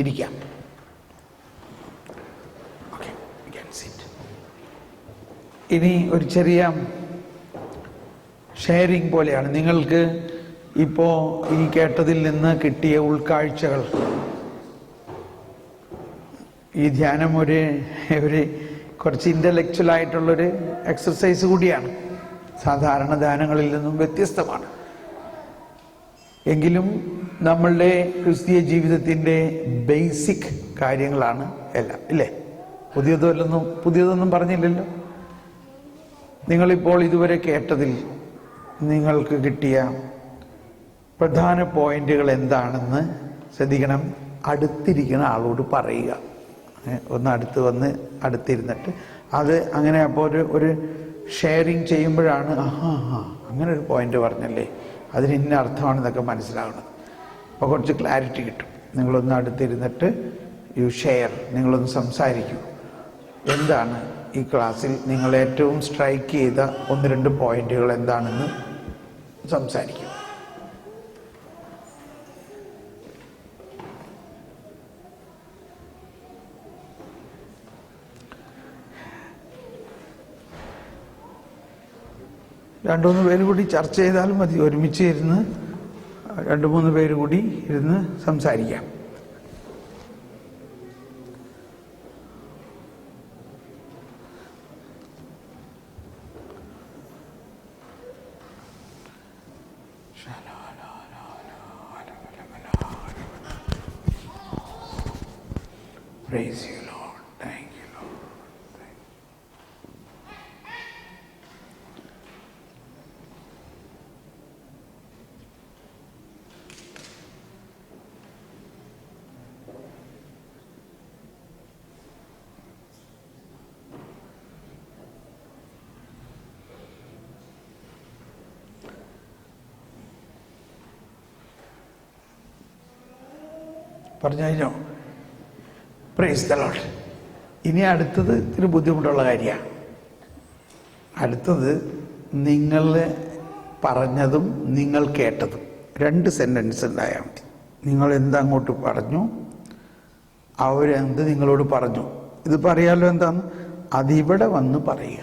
ഇരിക്കാം. ഓക്കെ, ഇനി ഒരു ചെറിയ ഷെയറിംഗ് പോലെയാണ്. നിങ്ങൾക്ക് ഇപ്പോൾ ഈ കേട്ടതിൽ നിന്ന് കിട്ടിയ ഉൾക്കാഴ്ചകൾ, ഈ ധ്യാനം ഒരു കുറച്ച് ഇൻ്റലക്ച്വലായിട്ടുള്ളൊരു എക്സർസൈസ് കൂടിയാണ്. സാധാരണ ധ്യാനങ്ങളിൽ നിന്നും വ്യത്യസ്തമാണ്. എങ്കിലും നമ്മളുടെ ക്രിസ്തീയ ജീവിതത്തിൻ്റെ ബേസിക് കാര്യങ്ങളാണ് എല്ലാം, ഇല്ലേ? പുതിയതൊന്നും പറഞ്ഞില്ലല്ലോ. നിങ്ങളിപ്പോൾ ഇതുവരെ കേട്ടതിൽ നിങ്ങൾക്ക് കിട്ടിയ പ്രധാന പോയിന്റുകൾ എന്താണെന്ന് ശ്രദ്ധിക്കണം. അടുത്തിരിക്കുന്ന ആളോട് പറയുക. ഒന്ന് അടുത്തിരുന്നിട്ട് അത് അങ്ങനെ അപ്പോൾ ഒരു ഷെയറിങ് ചെയ്യുമ്പോഴാണ് അങ്ങനെ ഒരു പോയിന്റ് പറഞ്ഞല്ലേ, അതിന് ഇന്ന അർത്ഥമാണെന്നൊക്കെ മനസ്സിലാകണം. അപ്പോൾ കുറച്ച് ക്ലാരിറ്റി കിട്ടും. നിങ്ങളൊന്ന് അടുത്തിരുന്നിട്ട് നിങ്ങളൊന്ന് സംസാരിക്കൂ. എന്താണ് ഈ ക്ലാസ്സിൽ നിങ്ങൾ ഏറ്റവും സ്ട്രൈക്ക് ചെയ്ത 1-2 പോയിന്റുകൾ എന്താണെന്ന് സംസാരിക്കും. രണ്ടു മൂന്ന് പേര് കൂടി ചർച്ച ചെയ്താലും മതി. ഒരുമിച്ച് ഇരുന്ന് 2-3 പേര് കൂടി ഇരുന്ന് സംസാരിക്കാം. Praise you, Lord. Thank you, Lord. പറഞ്ഞോ? Price the Lord. ഇനി അടുത്തത് ഇത്തിരി ബുദ്ധിമുട്ടുള്ള കാര്യമാണ്. അടുത്തത് നിങ്ങൾ പറഞ്ഞതും നിങ്ങൾ കേട്ടതും 2 സെൻറ്റൻസ് ഉണ്ടായാൽ മതി. നിങ്ങൾ എന്തങ്ങോട്ട് പറഞ്ഞു, അവരെന്ത് നിങ്ങളോട് പറഞ്ഞു. ഇതിപ്പോൾ അറിയാമല്ലോ എന്താന്ന്, അതിവിടെ വന്ന് പറയുക.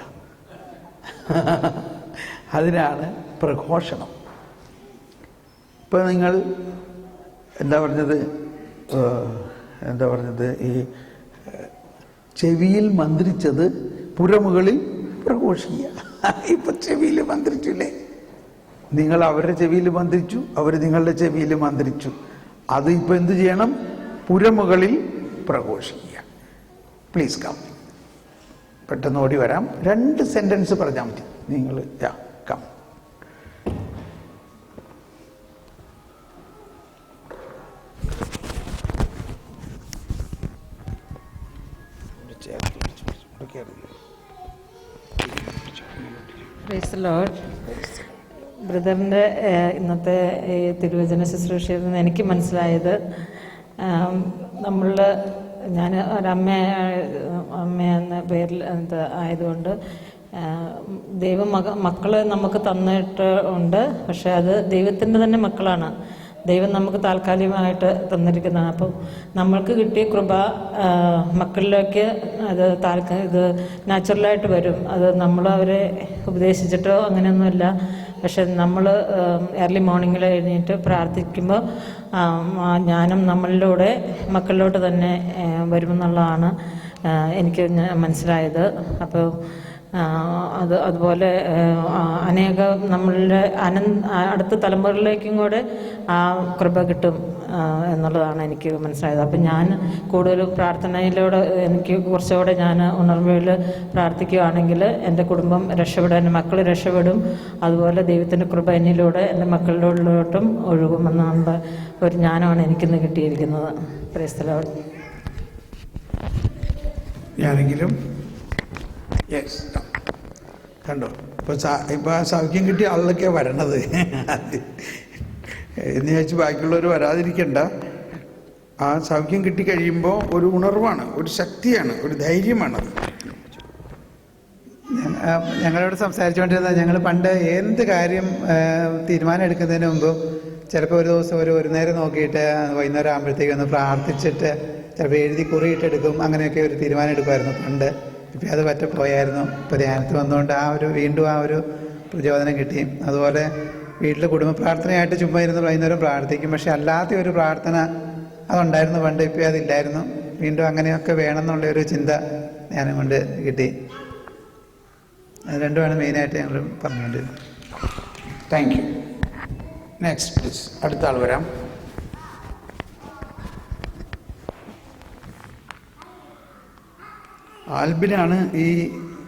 അതിനാണ് പ്രഘോഷണം. ഇപ്പം നിങ്ങൾ എന്താ പറഞ്ഞത്, ഈ ചെവിയിൽ മന്ത്രിച്ചത് പുറമുകളിൽ പ്രഘോഷിക്കുക. ഇപ്പം ചെവിയിൽ മന്ത്രിച്ചില്ലേ? നിങ്ങൾ അവരുടെ ചെവിയിൽ മന്ത്രിച്ചു, അവർ നിങ്ങളുടെ ചെവിയിൽ മന്ത്രിച്ചു. അത് ഇപ്പം എന്ത് ചെയ്യണം? പുറമുകളിൽ പ്രഘോഷിക്കുക. Please come. പെട്ടെന്ന് ഓടി വരാം. 2 സെൻറ്റൻസ് പറഞ്ഞാൽ മതി. നിങ്ങൾ കം. Praise the Lord. ബ്രദറിൻ്റെ ഇന്നത്തെ ഈ തിരുവചന ശുശ്രൂഷയിൽ നിന്ന് എനിക്ക് മനസ്സിലായത്, ഞാൻ ഒരമ്മ എന്ന പേരിൽ ആയതുകൊണ്ട് ദൈവം മക്കളെ നമുക്ക് തന്നിട്ട് ഉണ്ട്. പക്ഷെ അത് ദൈവത്തിൻ്റെ തന്നെ മക്കളാണ്. ദൈവം നമുക്ക് താൽക്കാലികമായിട്ട് തന്നിരിക്കുന്നതാണ്. അപ്പം നമ്മൾക്ക് കിട്ടിയ കൃപ മക്കളിലേക്ക് ഇത് നാച്ചുറലായിട്ട് വരും. അത് നമ്മളവരെ ഉപദേശിച്ചിട്ടോ അങ്ങനെയൊന്നുമില്ല. പക്ഷെ നമ്മൾ ഏർലി മോർണിംഗിൽ എഴുന്നേറ്റ് പ്രാർത്ഥിക്കുമ്പോൾ ജ്ഞാനം നമ്മളിലൂടെ മക്കളിലോട്ട് തന്നെ വരുമെന്നുള്ളതാണ് എനിക്ക് മനസ്സിലായത്. അപ്പോൾ അതുപോലെ അനേകം നമ്മളുടെ അടുത്ത തലമുറയിലേക്കും കൂടെ ആ കൃപ കിട്ടും എന്നുള്ളതാണ് എനിക്ക് മനസ്സിലായത്. അപ്പം ഞാൻ കൂടുതൽ പ്രാർത്ഥനയിലൂടെ എനിക്ക് കുറച്ചുകൂടെ ഞാൻ ഉണർവിൽ പ്രാർത്ഥിക്കുകയാണെങ്കിൽ എൻ്റെ കുടുംബം രക്ഷപ്പെടും, എൻ്റെ മക്കൾ രക്ഷപ്പെടും. അതുപോലെ ദൈവത്തിൻ്റെ കൃപ എന്നിലൂടെ എൻ്റെ മക്കളിലോട്ടും ഒഴുകുമെന്നുള്ള ഒരു ജ്ഞാനമാണ് എനിക്കിന്ന് കിട്ടിയിരിക്കുന്നത്. Price the Lord. ഞാനെങ്കിലും കണ്ടോ, ഇപ്പം സൗഖ്യം കിട്ടിയ ആളിലൊക്കെയാണ് വരണത് എന്ന് ചോദിച്ച് ബാക്കിയുള്ളവർ വരാതിരിക്കണ്ട. ആ സൗഖ്യം കിട്ടിക്കഴിയുമ്പോൾ ഒരു ഉണർവാണ്, ഒരു ശക്തിയാണ്, ഒരു ധൈര്യമാണത്. ഞങ്ങളോട് സംസാരിച്ചുകൊണ്ടിരുന്നത്, ഞങ്ങൾ പണ്ട് എന്ത് കാര്യം തീരുമാനം എടുക്കുന്നതിന് മുമ്പ് ചിലപ്പോൾ ഒരു ദിവസം ഒരു നേരം നോക്കിയിട്ട് വൈകുന്നേരം ആകുമ്പോഴത്തേക്ക് ഒന്ന് പ്രാർത്ഥിച്ചിട്ട് ചിലപ്പോൾ എഴുതി കുറിയിട്ടെടുക്കും. അങ്ങനെയൊക്കെ ഒരു തീരുമാനം എടുക്കുമായിരുന്നു പണ്ട്. ഇപ്പം അത് പറ്റപ്പോയായിരുന്നു. ഇപ്പോൾ ധ്യാനത്തിൽ വന്നുകൊണ്ട് വീണ്ടും ആ ഒരു പ്രചോദനം കിട്ടി. അതുപോലെ വീട്ടിൽ കുടുംബ പ്രാർത്ഥനയായിട്ട് ചുമ്മാ ഇരുന്ന് വൈകുന്നേരം പ്രാർത്ഥിക്കും. പക്ഷെ അല്ലാത്ത ഒരു പ്രാർത്ഥന അതുണ്ടായിരുന്നു പണ്ട്, ഇപ്പോൾ അതില്ലായിരുന്നു. വീണ്ടും അങ്ങനെയൊക്കെ വേണമെന്നുള്ളൊരു ചിന്ത ധ്യാനം കൊണ്ട് കിട്ടി. അത് രണ്ടുമാണ് മെയിനായിട്ട് ഞങ്ങൾ പറഞ്ഞുകൊണ്ടിരുന്നത്. Thank you. Next please. അടുത്ത ആൾ വരാം. ആൽബിനാണ്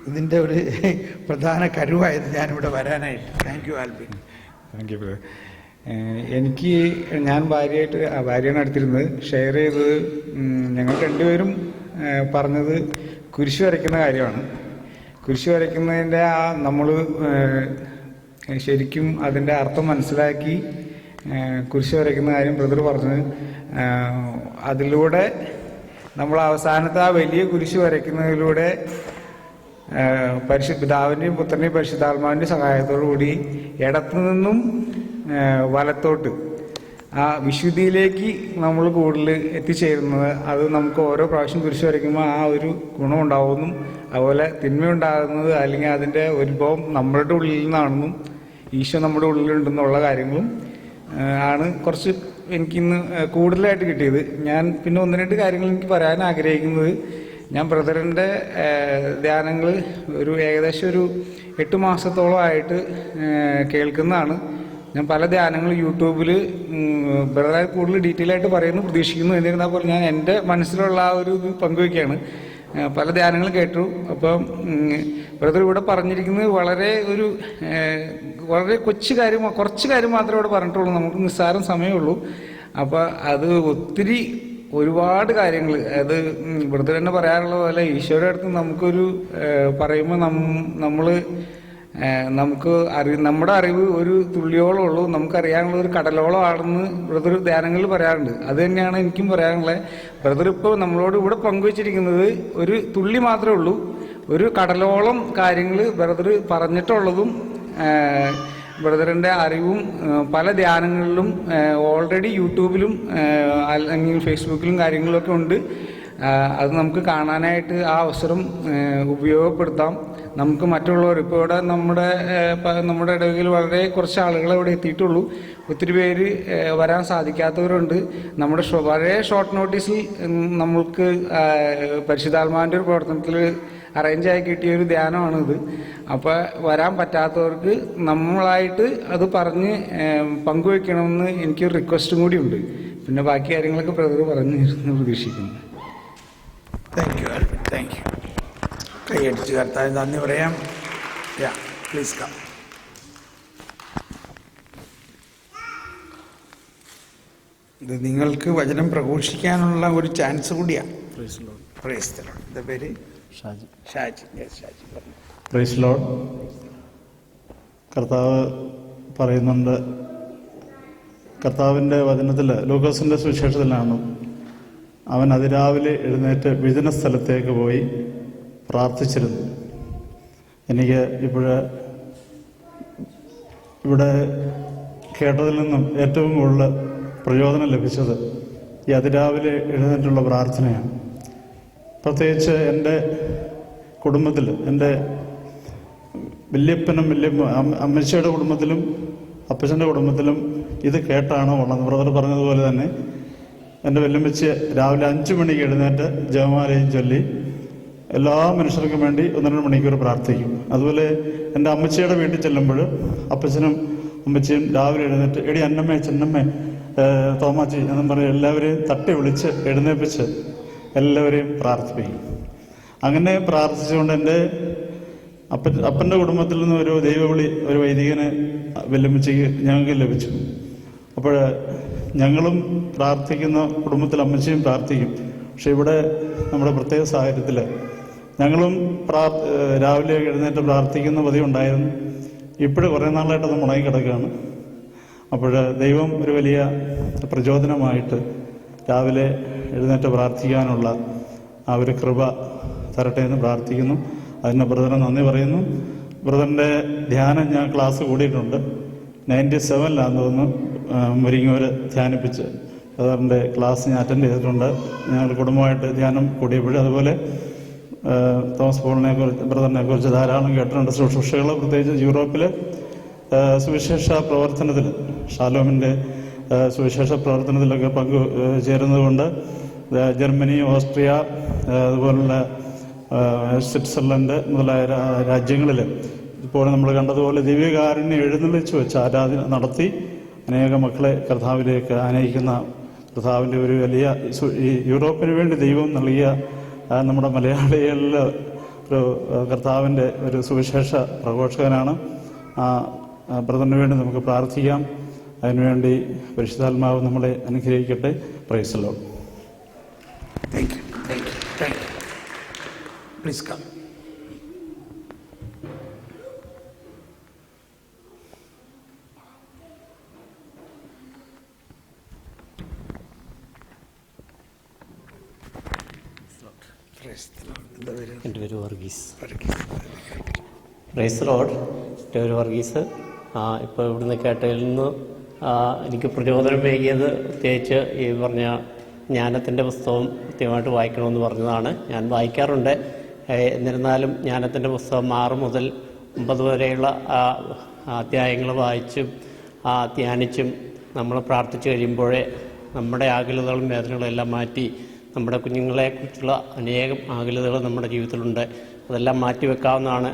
ഇതിൻ്റെ ഒരു പ്രധാന കരുവായത് ഞാനിവിടെ വരാനായിട്ട്. Thank you Albin. Thank you brother. ഞാൻ ഭാര്യയാണ് അടുത്തിരുന്നത്. ഷെയർ ചെയ്തത് ഞങ്ങൾ രണ്ടുപേരും പറഞ്ഞത് കുരിശ് വരയ്ക്കുന്ന കാര്യമാണ്. കുരിശ് വരയ്ക്കുന്നതിൻ്റെ നമ്മൾ ശരിക്കും അതിൻ്റെ അർത്ഥം മനസ്സിലാക്കി കുരിശ് വരയ്ക്കുന്ന കാര്യം ബ്രദർ പറഞ്ഞത്, അതിലൂടെ നമ്മൾ അവസാനത്തെ ആ വലിയ കുരിശ് വരയ്ക്കുന്നതിലൂടെ പിതാവിൻ്റെയും പുത്രൻ്റെയും പരിശുദ്ധാത്മാവിൻ്റെ സഹായത്തോടു കൂടി ഇടത്തു നിന്നും വലത്തോട്ട് ആ വിശുദ്ധിയിലേക്ക് നമ്മൾ കൂടുതൽ എത്തിച്ചേരുന്നത്, അത് നമുക്ക് ഓരോ പ്രാവശ്യം കുരിശ് വരയ്ക്കുമ്പോൾ ആ ഒരു ഗുണമുണ്ടാവുമെന്നും അതുപോലെ തിന്മയുണ്ടാകുന്നത് അല്ലെങ്കിൽ അതിൻ്റെ ഉത്ഭവം നമ്മളുടെ ഉള്ളിൽ നിന്നാണെന്നും ഈശോ നമ്മുടെ ഉള്ളിലുണ്ടെന്നുള്ള കാര്യങ്ങളും ആണ് കുറച്ച് എനിക്കിന്ന് കൂടുതലായിട്ട് കിട്ടിയത്. ഞാൻ പിന്നെ ഒന്ന് രണ്ട് കാര്യങ്ങൾ എനിക്ക് പറയാൻ ആഗ്രഹിക്കുന്നത്, ഞാൻ ബ്രദറിൻ്റെ ധ്യാനങ്ങൾ ഏകദേശം ഒരു 8 മാസത്തോളമായിട്ട് കേൾക്കുന്നതാണ്. ഞാൻ പല ധ്യാനങ്ങൾ യൂട്യൂബിൽ ബ്രദറായി കൂടുതൽ ഡീറ്റെയിൽ ആയിട്ട് പറയുന്നു പ്രതീക്ഷിക്കുന്നു. എന്നിരുന്നാൽ പോലും ഞാൻ എൻ്റെ മനസ്സിലുള്ള ആ ഒരു ഇത് പങ്കുവയ്ക്കുകയാണ്. പല ധ്യാനങ്ങൾ കേട്ടു. അപ്പം ബ്രദർ ഇവിടെ പറഞ്ഞിരിക്കുന്നത് വളരെ കുറച്ച് കാര്യം മാത്രമേ ഇവിടെ പറഞ്ഞിട്ടുള്ളൂ. നമുക്ക് നിസ്സാരം സമയമുള്ളൂ. അപ്പോൾ അത് ഒരുപാട് കാര്യങ്ങൾ, അത് ബ്രദർ തന്നെ പറയാറുള്ള പോലെ ഈശോയുടെ അടുത്ത് നമുക്കൊരു പറയുമ്പോൾ നമ്മുടെ അറിവ് ഒരു തുള്ളിയോളം ഉള്ളൂ, നമുക്കറിയാനുള്ള ഒരു കടലോളം ആണെന്ന് ബ്രദർ ധ്യാനങ്ങളിൽ പറയാറുണ്ട്. അത് തന്നെയാണ് എനിക്കും പറയാനുള്ളത്. ബ്രദർ ഇപ്പോൾ നമ്മളോട് ഇവിടെ പങ്കുവച്ചിരിക്കുന്നത് ഒരു തുള്ളി മാത്രമേ ഉള്ളൂ. ഒരു കടലോളം കാര്യങ്ങൾ ബ്രദർ പറഞ്ഞിട്ടുള്ളതും ബ്രദറിൻ്റെ അറിവും പല ധ്യാനങ്ങളിലും ഓൾറെഡി യൂട്യൂബിലും അല്ലെങ്കിൽ ഫേസ്ബുക്കിലും കാര്യങ്ങളൊക്കെ ഉണ്ട്. അത് നമുക്ക് കാണാനായിട്ട് ആ അവസരം ഉപയോഗപ്പെടുത്താം. നമുക്ക് മറ്റുള്ളവർ ഇപ്പോൾ ഇവിടെ നമ്മുടെ ഇടയിൽ വളരെ കുറച്ച് ആളുകൾ ഇവിടെ എത്തിയിട്ടുള്ളൂ. ഒത്തിരി പേര് വരാൻ സാധിക്കാത്തവരുണ്ട്. വളരെ ഷോർട്ട് നോട്ടീസിൽ നമ്മൾക്ക് പരിശുദ്ധാത്മാവിൻ്റെ ഒരു പ്രവർത്തനത്തിൽ അറേഞ്ചായി കിട്ടിയൊരു ധ്യാനമാണിത്. അപ്പോൾ വരാൻ പറ്റാത്തവർക്ക് നമ്മളായിട്ട് അത് പറഞ്ഞ് പങ്കുവെക്കണമെന്ന് എനിക്കൊരു റിക്വസ്റ്റും കൂടി ഉണ്ട്. പിന്നെ ബാക്കി കാര്യങ്ങളൊക്കെ ബ്രദർ പറഞ്ഞു പ്രതീക്ഷിക്കുന്നു. Thank you Albin. Thank you. കൈയടിച്ച് കർത്താൻ നന്ദി പറയാം. Please come. ഇത് നിങ്ങൾക്ക് വചനം പ്രഘോഷിക്കാനുള്ള ഒരു ചാൻസ് കൂടിയാണ്. Praise the lord. എൻ്റെ പേര് ഷാജി. ഷാജി. Praise Lord. കർത്താവ് പറയുന്നുണ്ട്, കർത്താവിൻ്റെ വചനത്തിൽ ലൂക്കോസിൻ്റെ സുവിശേഷത്തിലാണ്, അവൻ അതിരാവിലെ എഴുന്നേറ്റ് വിജന സ്ഥലത്തേക്ക് പോയി പ്രാർത്ഥിച്ചിരുന്നു. എനിക്ക് ഇവിടെ കേട്ടതിൽ നിന്നും ഏറ്റവും കൂടുതൽ പ്രയോജനം ലഭിച്ചത് ഈ അതിരാവിലെ എഴുന്നേറ്റുള്ള പ്രാർത്ഥനയാണ്. പ്രത്യേകിച്ച് എൻ്റെ കുടുംബത്തിൽ, എൻ്റെ വല്യപ്പനും അമ്മച്ചിയുടെ കുടുംബത്തിലും അപ്പച്ചൻ്റെ കുടുംബത്തിലും ഇത് കേട്ടാണ് ഉള്ളത്. ബ്രദർ പറഞ്ഞതുപോലെ തന്നെ എൻ്റെ വല്യമ്മച്ചി രാവിലെ 5 മണിക്ക് എഴുന്നേറ്റ് ജപമാലയും ചൊല്ലി എല്ലാ മനുഷ്യർക്കും വേണ്ടി 1-2 മണിക്കൂർ പ്രാർത്ഥിക്കും. അതുപോലെ എൻ്റെ അമ്മച്ചിയുടെ വീട്ടിൽ ചെല്ലുമ്പോൾ അപ്പച്ചനും അമ്മച്ചിയും രാവിലെ എഴുന്നേറ്റ് എടി അന്നമ്മേ ചെന്നമ്മേ തോമാച്ചി എന്നും പറഞ്ഞ് എല്ലാവരെയും തട്ടി വിളിച്ച് എഴുന്നേൽപ്പിച്ച് എല്ലാവരെയും പ്രാർത്ഥിപ്പിക്കും. അങ്ങനെ പ്രാർത്ഥിച്ചുകൊണ്ട് എൻ്റെ അപ്പൻ്റെ കുടുംബത്തിൽ നിന്ന് ഒരു ദൈവവിളി, ഒരു വൈദികന് വല്യമ്മച്ചിക്ക് ഞങ്ങൾക്ക് ലഭിച്ചു. അപ്പോൾ ഞങ്ങളും പ്രാർത്ഥിക്കുന്ന കുടുംബത്തിൽ അമ്മച്ചിയും പ്രാർത്ഥിക്കും. പക്ഷെ ഇവിടെ നമ്മുടെ പ്രത്യേക സാഹചര്യത്തിൽ ഞങ്ങളും രാവിലെ എഴുന്നേറ്റ് പ്രാർത്ഥിക്കുന്ന പതിവ് ഉണ്ടായിരുന്നു. ഇപ്പോഴും കുറേ നാളായിട്ട് അത് മുടങ്ങി കിടക്കുകയാണ്. അപ്പോൾ ദൈവം ഒരു വലിയ പ്രചോദനമായിട്ട് രാവിലെ എഴുന്നേറ്റ് പ്രാർത്ഥിക്കാനുള്ള ആ ഒരു കൃപ തരട്ടെ എന്ന് പ്രാർത്ഥിക്കുന്നു. അതിന് ബ്രദറിന് നന്ദി പറയുന്നു. ബ്രദറിൻ്റെ ധ്യാനം ഞാൻ ക്ലാസ് കൂടിയിട്ടുണ്ട്. 97 തോന്നുന്നു മുരിങ്ങൂർ ധ്യാനിപ്പിച്ച് ബ്രദറിൻ്റെ ക്ലാസ് ഞാൻ അറ്റൻഡ് ചെയ്തിട്ടുണ്ട്. ഞങ്ങൾ കുടുംബമായിട്ട് ധ്യാനം കൂടിയപ്പോഴും അതുപോലെ തോമസ് പോളിനെ കുറിച്ച് ബ്രദറിനെ കുറിച്ച് ധാരാളം കേട്ടിട്ടുണ്ട്. ശുശ്രൂഷകൾ പ്രത്യേകിച്ച് യൂറോപ്പിൽ സുവിശേഷ പ്രവർത്തനത്തിൽ ഷാലോമിൻ്റെ സുവിശേഷ പ്രവർത്തനത്തിലൊക്കെ ചേരുന്നതുകൊണ്ട് ജർമ്മനി, ഓസ്ട്രിയ, അതുപോലുള്ള സ്വിറ്റ്സർലൻഡ് മുതലായ രാജ്യങ്ങളിൽ ഇപ്പോൾ നമ്മൾ കണ്ടതുപോലെ ദിവ്യകാരുണ്യം എഴുന്നള്ളിച്ച് വെച്ച് ആരാധന നടത്തി അനേക മക്കളെ കർത്താവിലേക്ക് ആനയിക്കുന്ന കർത്താവിൻ്റെ ഒരു വലിയ ഈ യൂറോപ്പിന് വേണ്ടി ദൈവം നൽകിയ നമ്മുടെ മലയാളികളിൽ ഒരു കർത്താവിൻ്റെ ഒരു സുവിശേഷ പ്രഘോഷകനാണ്. ബ്രദറിന് വേണ്ടി നമുക്ക് പ്രാർത്ഥിക്കാം. അതിനുവേണ്ടി പരിശുദ്ധാത്മാവ് നമ്മളെ അനുഗ്രഹിക്കട്ടെ. Praise the Lord. Thank you. Please come. എൻ്റെ പേര് വർഗീസ്. Praise Lord. എൻ്റെ പേര് വർഗീസ്. ഇപ്പോൾ ഇവിടുന്ന് കേട്ടതിൽ നിന്ന് എനിക്ക് പ്രചോദനമേകിയത് പ്രത്യേകിച്ച് ഈ പറഞ്ഞ ജ്ഞാനത്തിൻ്റെ പുസ്തകം കൃത്യമായിട്ട് വായിക്കണമെന്ന് പറഞ്ഞതാണ്. ഞാൻ വായിക്കാറുണ്ട്. എന്നിരുന്നാലും ജ്ഞാനത്തിൻ്റെ പുസ്തകം 6 മുതൽ 9 വരെയുള്ള അധ്യായങ്ങൾ വായിച്ചും ധ്യാനിച്ചും നമ്മൾ പ്രാർത്ഥിച്ചു കഴിയുമ്പോഴേ നമ്മുടെ ആകുലതകളും വേദനകളും എല്ലാം മാറ്റി നമ്മുടെ കുഞ്ഞുങ്ങളെക്കുറിച്ചുള്ള അനേകം ആകുലതകൾ നമ്മുടെ ജീവിതത്തിലുണ്ട്. അതെല്ലാം മാറ്റി വെക്കാവുന്നതാണ്.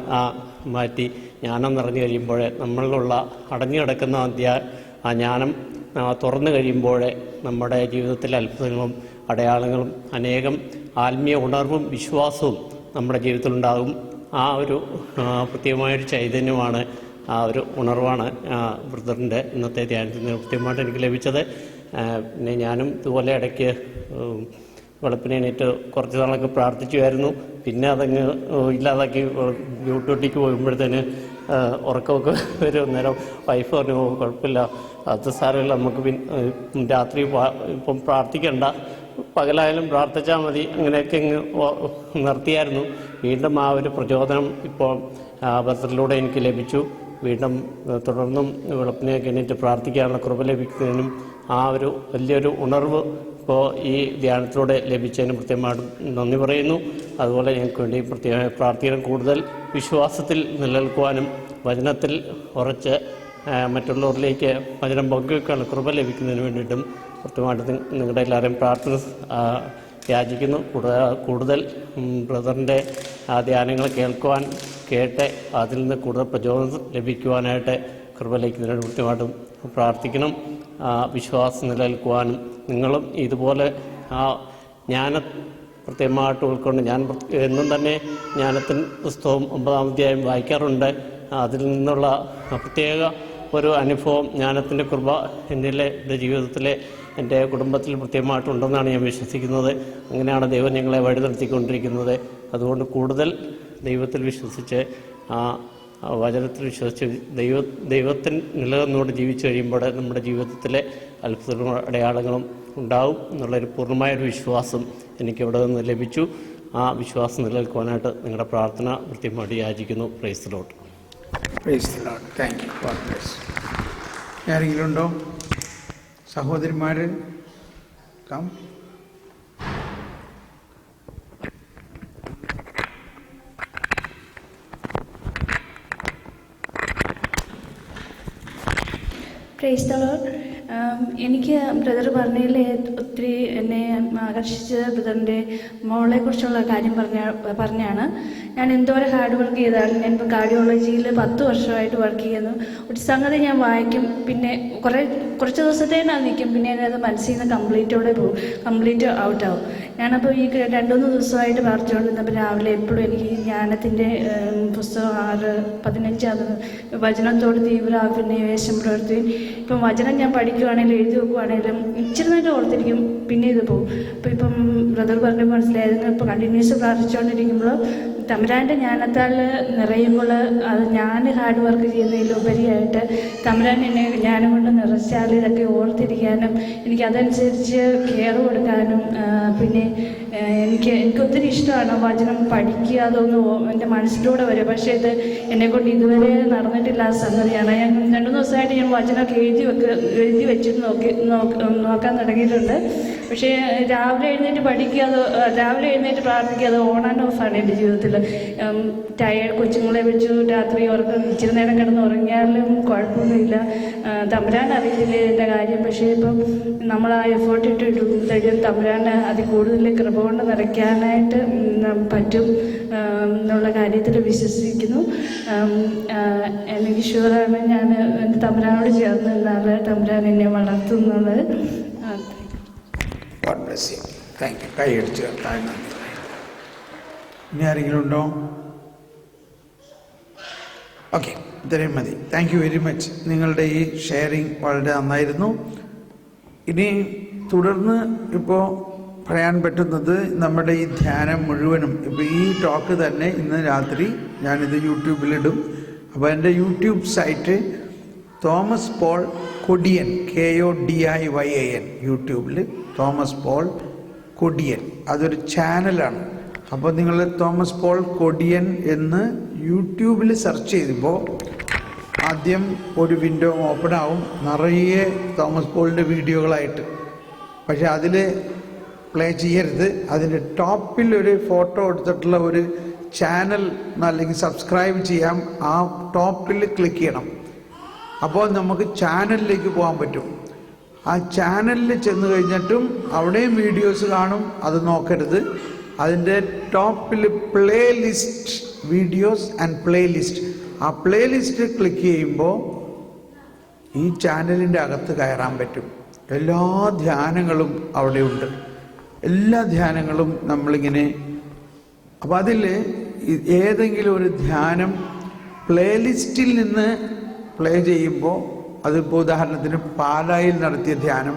മാറ്റി ജ്ഞാനം നിറഞ്ഞു കഴിയുമ്പോൾ നമ്മളിലുള്ള അടഞ്ഞു കിടക്കുന്ന ജ്ഞാനം തുറന്നു കഴിയുമ്പോൾ നമ്മുടെ ജീവിതത്തിലെ അത്ഭുതങ്ങളും അടയാളങ്ങളും അനേകം ആത്മീയ ഉണർവും വിശ്വാസവും നമ്മുടെ ജീവിതത്തിലുണ്ടാകും. ആ ഒരു പ്രത്യേകമായൊരു ചൈതന്യമാണ്, ആ ഒരു ഉണർവാണ് ബ്രദറിൻ്റെ ഇന്നത്തെ ധ്യാനത്തിൽ നിന്ന് കൃത്യമായിട്ട് എനിക്ക് ലഭിച്ചത്. പിന്നെ ഞാനും ഇതുപോലെ ഇടയ്ക്ക് വെളുപ്പിനെ എണീറ്റ് കുറച്ച് നാളൊക്കെ പ്രാർത്ഥിക്കുമായിരുന്നു. പിന്നെ അതങ്ങ് ഇല്ലാതാക്കി ഡ്യൂട്ടിക്ക് പോകുമ്പോഴത്തേന് ഉറക്കമൊക്കെ ഒരു നേരം വൈഫ് പറഞ്ഞു കുഴപ്പമില്ല, അത് സാരമില്ല, നമുക്ക് രാത്രി ഇപ്പം പ്രാർത്ഥിക്കണ്ട, പകലായാലും പ്രാർത്ഥിച്ചാൽ മതി, അങ്ങനെയൊക്കെ ഇങ്ങ് നിർത്തിയായിരുന്നു. വീണ്ടും ആ ഒരു പ്രചോദനം ഇപ്പോൾ പത്രത്തിലൂടെ എനിക്ക് ലഭിച്ചു. വീണ്ടും തുടർന്നും വെളുപ്പിനെയൊക്കെ എണീറ്റ് പ്രാർത്ഥിക്കാനുള്ള കൃപ ലഭിക്കുന്നതിനും ആ ഒരു വലിയൊരു ഉണർവ് ഇപ്പോൾ ഈ ധ്യാനത്തിലൂടെ ലഭിച്ചതിന് പ്രത്യേകമായിട്ടും നന്ദി പറയുന്നു. അതുപോലെ ഞങ്ങൾക്ക് വേണ്ടി പ്രത്യേകമായി പ്രാർത്ഥിക്കണം. കൂടുതൽ വിശ്വാസത്തിൽ നിലനിൽക്കുവാനും വചനത്തിൽ ഉറച്ച് മറ്റുള്ളവരിലേക്ക് വചനം പങ്കുവെക്കാനുള്ള കൃപ ലഭിക്കുന്നതിന് വേണ്ടിയിട്ടും കൃത്യമായിട്ട് നിങ്ങളുടെ എല്ലാവരെയും പ്രാർത്ഥന യാചിക്കുന്നു. കൂടുതൽ ബ്രദറിൻ്റെ ധ്യാനങ്ങൾ കേട്ട് അതിൽ നിന്ന് കൂടുതൽ പ്രചോദനം ലഭിക്കുവാനായിട്ട് കൃപ ലഭിക്കുന്നതിന് കൃത്യമായിട്ടും പ്രാർത്ഥിക്കണം. വിശ്വാസം നിലനിൽക്കുവാനും നിങ്ങളും ഇതുപോലെ ജ്ഞാനം പ്രത്യേകമായിട്ട് ഉൾക്കൊണ്ട് ഞാൻ എന്നും തന്നെ ജ്ഞാനത്തിൻ പുസ്തകം 9-ാം അധ്യായം വായിക്കാറുണ്ട്. അതിൽ നിന്നുള്ള പ്രത്യേക ഒരു അനുഭവം ജ്ഞാനത്തിൻ്റെ കൃപ എൻ്റെ ജീവിതത്തിലെ എൻ്റെ കുടുംബത്തിൽ പ്രത്യേകമായിട്ടുണ്ടെന്നാണ് ഞാൻ വിശ്വസിക്കുന്നത്. അങ്ങനെയാണ് ദൈവം ഞങ്ങളെ വഴി നടത്തിക്കൊണ്ടിരിക്കുന്നത്. അതുകൊണ്ട് കൂടുതൽ ദൈവത്തിൽ വിശ്വസിച്ച് വചനത്തിൽ വിശ്വസിച്ച് ദൈവത്തിൽ നിലനിന്നുകൊണ്ട് ജീവിച്ചു കഴിയുമ്പോൾ നമ്മുടെ ജീവിതത്തിലെ അത്ഭുതങ്ങളും അടയാളങ്ങളും ഉണ്ടാവും എന്നുള്ളൊരു പൂർണ്ണമായൊരു വിശ്വാസം എനിക്കിവിടെ നിന്ന് ലഭിച്ചു. ആ വിശ്വാസം നിലനിൽക്കുവാനായിട്ട് നിങ്ങളുടെ പ്രാർത്ഥന കൃത്യമായിട്ട് യാചിക്കുന്നു. Praise the Lord. Praise the Lord. Thank you. God bless. ആരെങ്കിലും ഉണ്ടോ? സഹോദരിമാർ കം. Praise the Lord. എനിക്ക് ബ്രദർ പറഞ്ഞതിൽ ഒത്തിരി എന്നെ ആകർഷിച്ചത് ബ്രദറിൻ്റെ മോളെക്കുറിച്ചുള്ള കാര്യം പറഞ്ഞാണ്. ഞാൻ എന്തോരം ഹാർഡ് വർക്ക് ചെയ്തതാണ്. ഞാനിപ്പോൾ കാർഡിയോളജിയിൽ 10 വർഷമായിട്ട് വർക്ക് ചെയ്യുന്നു. ഒരു സംഗതി ഞാൻ വായിക്കും, പിന്നെ കുറച്ച് ദിവസത്തേനാണ് നിൽക്കും, പിന്നെ ഞാനത് മനസ്സിൽ നിന്ന് കംപ്ലീറ്റ് ഔട്ടാവും. ഞാനപ്പോൾ ഈ 2-3 ദിവസമായിട്ട് പ്രാർത്ഥിച്ചുകൊണ്ടിരുന്നപ്പോൾ രാവിലെ എപ്പോഴും എനിക്ക് ഈ ജ്ഞാനത്തിൻ്റെ പുസ്തകം 6:15 വചനത്തോട് തീവ്ര അഭിനിവേശം പ്രവർത്തി. ഇപ്പം വചനം ഞാൻ പഠിക്കുകയാണെങ്കിലും എഴുതി വെക്കുകയാണെങ്കിലും ഇച്ചിരി നേരം ഓർത്തിരിക്കും, പിന്നെ ഇത് പോകും. അപ്പോൾ ഇപ്പം ബ്രദർ പറഞ്ഞ് മനസ്സിലായിരുന്നു. ഇപ്പോൾ കണ്ടിന്യൂസ് പ്രാർത്ഥിച്ചുകൊണ്ടിരിക്കുമ്പോൾ തമ്പുരാൻ്റെ ജ്ഞാനത്താൽ നിറയുമ്പോൾ അത് ഞാൻ ഹാർഡ് വർക്ക് ചെയ്യുന്നതിലുപരിയായിട്ട് തമ്പുരാൻ എന്നെ ജ്ഞാനം കൊണ്ട് നിറച്ചാൽ ഇതൊക്കെ ഓർത്തിരിക്കാനും എനിക്കതനുസരിച്ച് കെയർ കൊടുക്കാനും പിന്നെ എനിക്ക് ഒത്തിരി ഇഷ്ടമാണ് വചനം പഠിക്കുക, അതൊന്ന് എൻ്റെ മനസ്സിലൂടെ വരും. പക്ഷേ ഇത് എന്നെക്കൊണ്ട് ഇതുവരെ നടന്നിട്ടില്ല ആ സംഗതിയാണ്. ഞാൻ 2 ദിവസമായിട്ട് ഞാൻ വചനമൊക്കെ എഴുതി വെച്ചിട്ട് നോക്കാൻ തുടങ്ങിയിട്ടുണ്ട്. പക്ഷേ രാവിലെ എഴുന്നേറ്റ് പഠിക്കുക, രാവിലെ എഴുന്നേറ്റ് പ്രാർത്ഥിക്കുക, അത് ഓൺ ആൻഡ് ഓഫാണ് എൻ്റെ ജീവിതത്തിൽ. കൊച്ചുങ്ങളെ വെച്ചു രാത്രി ഇച്ചിരി നേരം കിടന്ന് ഉറങ്ങിയാലും കുഴപ്പമൊന്നുമില്ല. തമ്പുരാൻ അറിയില്ല എൻ്റെ കാര്യം. പക്ഷേ ഇപ്പം നമ്മൾ ആ എഫേർട്ട് ഇട്ടിട്ടും തമ്പുരാന് അതിൽ കൂടുതൽ കൃപ കൊണ്ട് നിറയ്ക്കാനായിട്ട് പറ്റും എന്നുള്ള കാര്യത്തിൽ വിശ്വസിക്കുന്നു. എനിക്ക് ഷുവറാണ് ഞാൻ എൻ്റെ തമ്പുരാനോട് ചേർന്ന് നിന്നാൽ തമ്പുരാൻ എന്നെ വളർത്തുന്നത്. God bless you. Thank you. കൈ അടിച്ച് നന്ദി. ഇനി ആരെങ്കിലും ഉണ്ടോ? ഓക്കെ, ഇത്രയും മതി. Thank you very much. നിങ്ങളുടെ ഈ ഷെയറിങ് വളരെ നന്നായിരുന്നു. ഇനി തുടർന്ന് ഇപ്പോൾ പറയാൻ പറ്റുന്നത് നമ്മുടെ ഈ ധ്യാനം മുഴുവനും ഇപ്പോൾ ഈ ടോക്ക് തന്നെ ഇന്ന് രാത്രി ഞാനിത് യൂട്യൂബിലിടും. അപ്പോൾ എൻ്റെ YouTube site Thomas Paul Kodiyan, KODIYAN, യൂട്യൂബിൽ തോമസ് പോൾ കൊടിയൻ, അതൊരു ചാനലാണ്. അപ്പോൾ നിങ്ങൾ തോമസ് പോൾ കൊടിയൻ എന്ന് യൂട്യൂബിൽ സെർച്ച് ചെയ്യുമ്പോൾ ആദ്യം ഒരു വിൻഡോ ഓപ്പൺ ആവും, നിറയെ തോമസ് പോളിൻ്റെ വീഡിയോകളായിട്ട്. പക്ഷെ അതിൽ പ്ലേ ചെയ്യരുത്. അതിൻ്റെ ടോപ്പിൽ ഒരു ഫോട്ടോ എടുത്തിട്ടുള്ള ഒരു ചാനൽ അല്ലെങ്കിൽ സബ്സ്ക്രൈബ് ചെയ്യാം. ആ ടോപ്പിൽ ക്ലിക്ക് ചെയ്യണം. അപ്പോൾ നമുക്ക് ചാനലിലേക്ക് പോകാൻ പറ്റും. ആ ചാനലിൽ ചെന്ന് കഴിഞ്ഞിട്ടും അവിടെയും വീഡിയോസ് കാണും, അത് നോക്കരുത്. അതിൻ്റെ ടോപ്പിൽ play list, videos and play list, ആ പ്ലേ ലിസ്റ്റ് ക്ലിക്ക് ചെയ്യുമ്പോൾ ഈ ചാനലിൻ്റെ അകത്ത് കയറാൻ പറ്റും. എല്ലാ ധ്യാനങ്ങളും അവിടെയുണ്ട്. എല്ലാ ധ്യാനങ്ങളും നമ്മളിങ്ങനെ, അപ്പം അതിൽ ഏതെങ്കിലും ഒരു ധ്യാനം പ്ലേലിസ്റ്റിൽ നിന്ന് പ്ലേ ചെയ്യുമ്പോൾ, അതിപ്പോൾ ഉദാഹരണത്തിന് പാലായിൽ നടത്തിയ ധ്യാനം,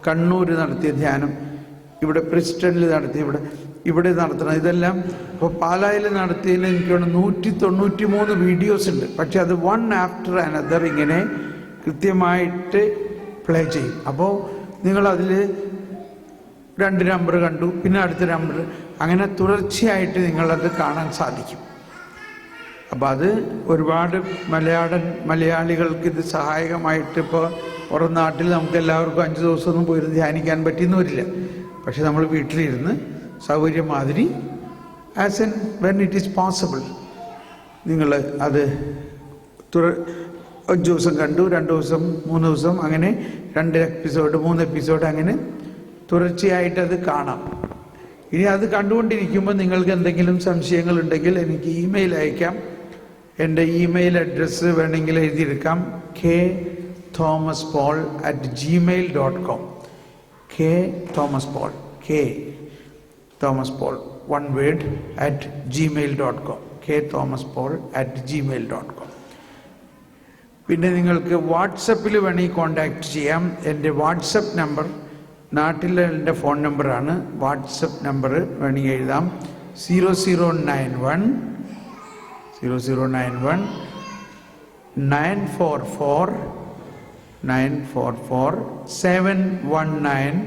കണ്ണൂർ നടത്തിയ ധ്യാനം, ഇവിടെ പ്രിസ്റ്റണിൽ നടത്തിയ, ഇവിടെ നടത്തണം, ഇതെല്ലാം ഇപ്പോൾ പാലായിൽ നടത്തിയതിൽ എനിക്ക് 193 വീഡിയോസ് ഉണ്ട്. പക്ഷെ അത് വൺ ആഫ്റ്റർ അനദർ ഇങ്ങനെ കൃത്യമായിട്ട് പ്ലേ ചെയ്യും. അപ്പോൾ നിങ്ങളതിൽ 2 നമ്പർ കണ്ടു, പിന്നെ അടുത്ത നമ്പർ, അങ്ങനെ തുടർച്ചയായിട്ട് നിങ്ങളത് കാണാൻ സാധിക്കും. അപ്പോൾ അത് ഒരുപാട് മലയാളികൾക്ക് ഇത് സഹായകമായിട്ട്, ഇപ്പോൾ പുറം നാട്ടിൽ നമുക്ക് എല്ലാവർക്കും 5 ദിവസമൊന്നും പോയിരുന്ന് ധ്യാനിക്കാൻ പറ്റിയെന്ന് വരില്ല. പക്ഷെ നമ്മൾ വീട്ടിലിരുന്ന് സൗകര്യമാതിരി as and when it is possible നിങ്ങൾ അത് 1 ദിവസം കണ്ടു, 2 ദിവസം, 3 ദിവസം, അങ്ങനെ 2 എപ്പിസോഡ്, 3 എപ്പിസോഡ്, അങ്ങനെ തുടർച്ചയായിട്ട് അത് കാണാം. ഇനി അത് കണ്ടുകൊണ്ടിരിക്കുമ്പോൾ നിങ്ങൾക്ക് എന്തെങ്കിലും സംശയങ്ങളുണ്ടെങ്കിൽ എനിക്ക് ഇമെയിൽ അയക്കാം. എൻ്റെ ഇമെയിൽ അഡ്രസ്സ് വേണമെങ്കിൽ എഴുതിയെടുക്കാം. ktomaspol@gmail.com. ktomaspol, one word, @gmail.com. ktomaspol@gmail.com. പിന്നെ നിങ്ങൾക്ക് വാട്സപ്പിൽ വേണമെങ്കിൽ കോണ്ടാക്ട് ചെയ്യാം. എൻ്റെ വാട്സപ്പ് നമ്പർ, നാട്ടിലെ എൻ്റെ ഫോൺ നമ്പറാണ്. വാട്സപ്പ് നമ്പർ വേണമെങ്കിൽ എഴുതാം. 0091 944 719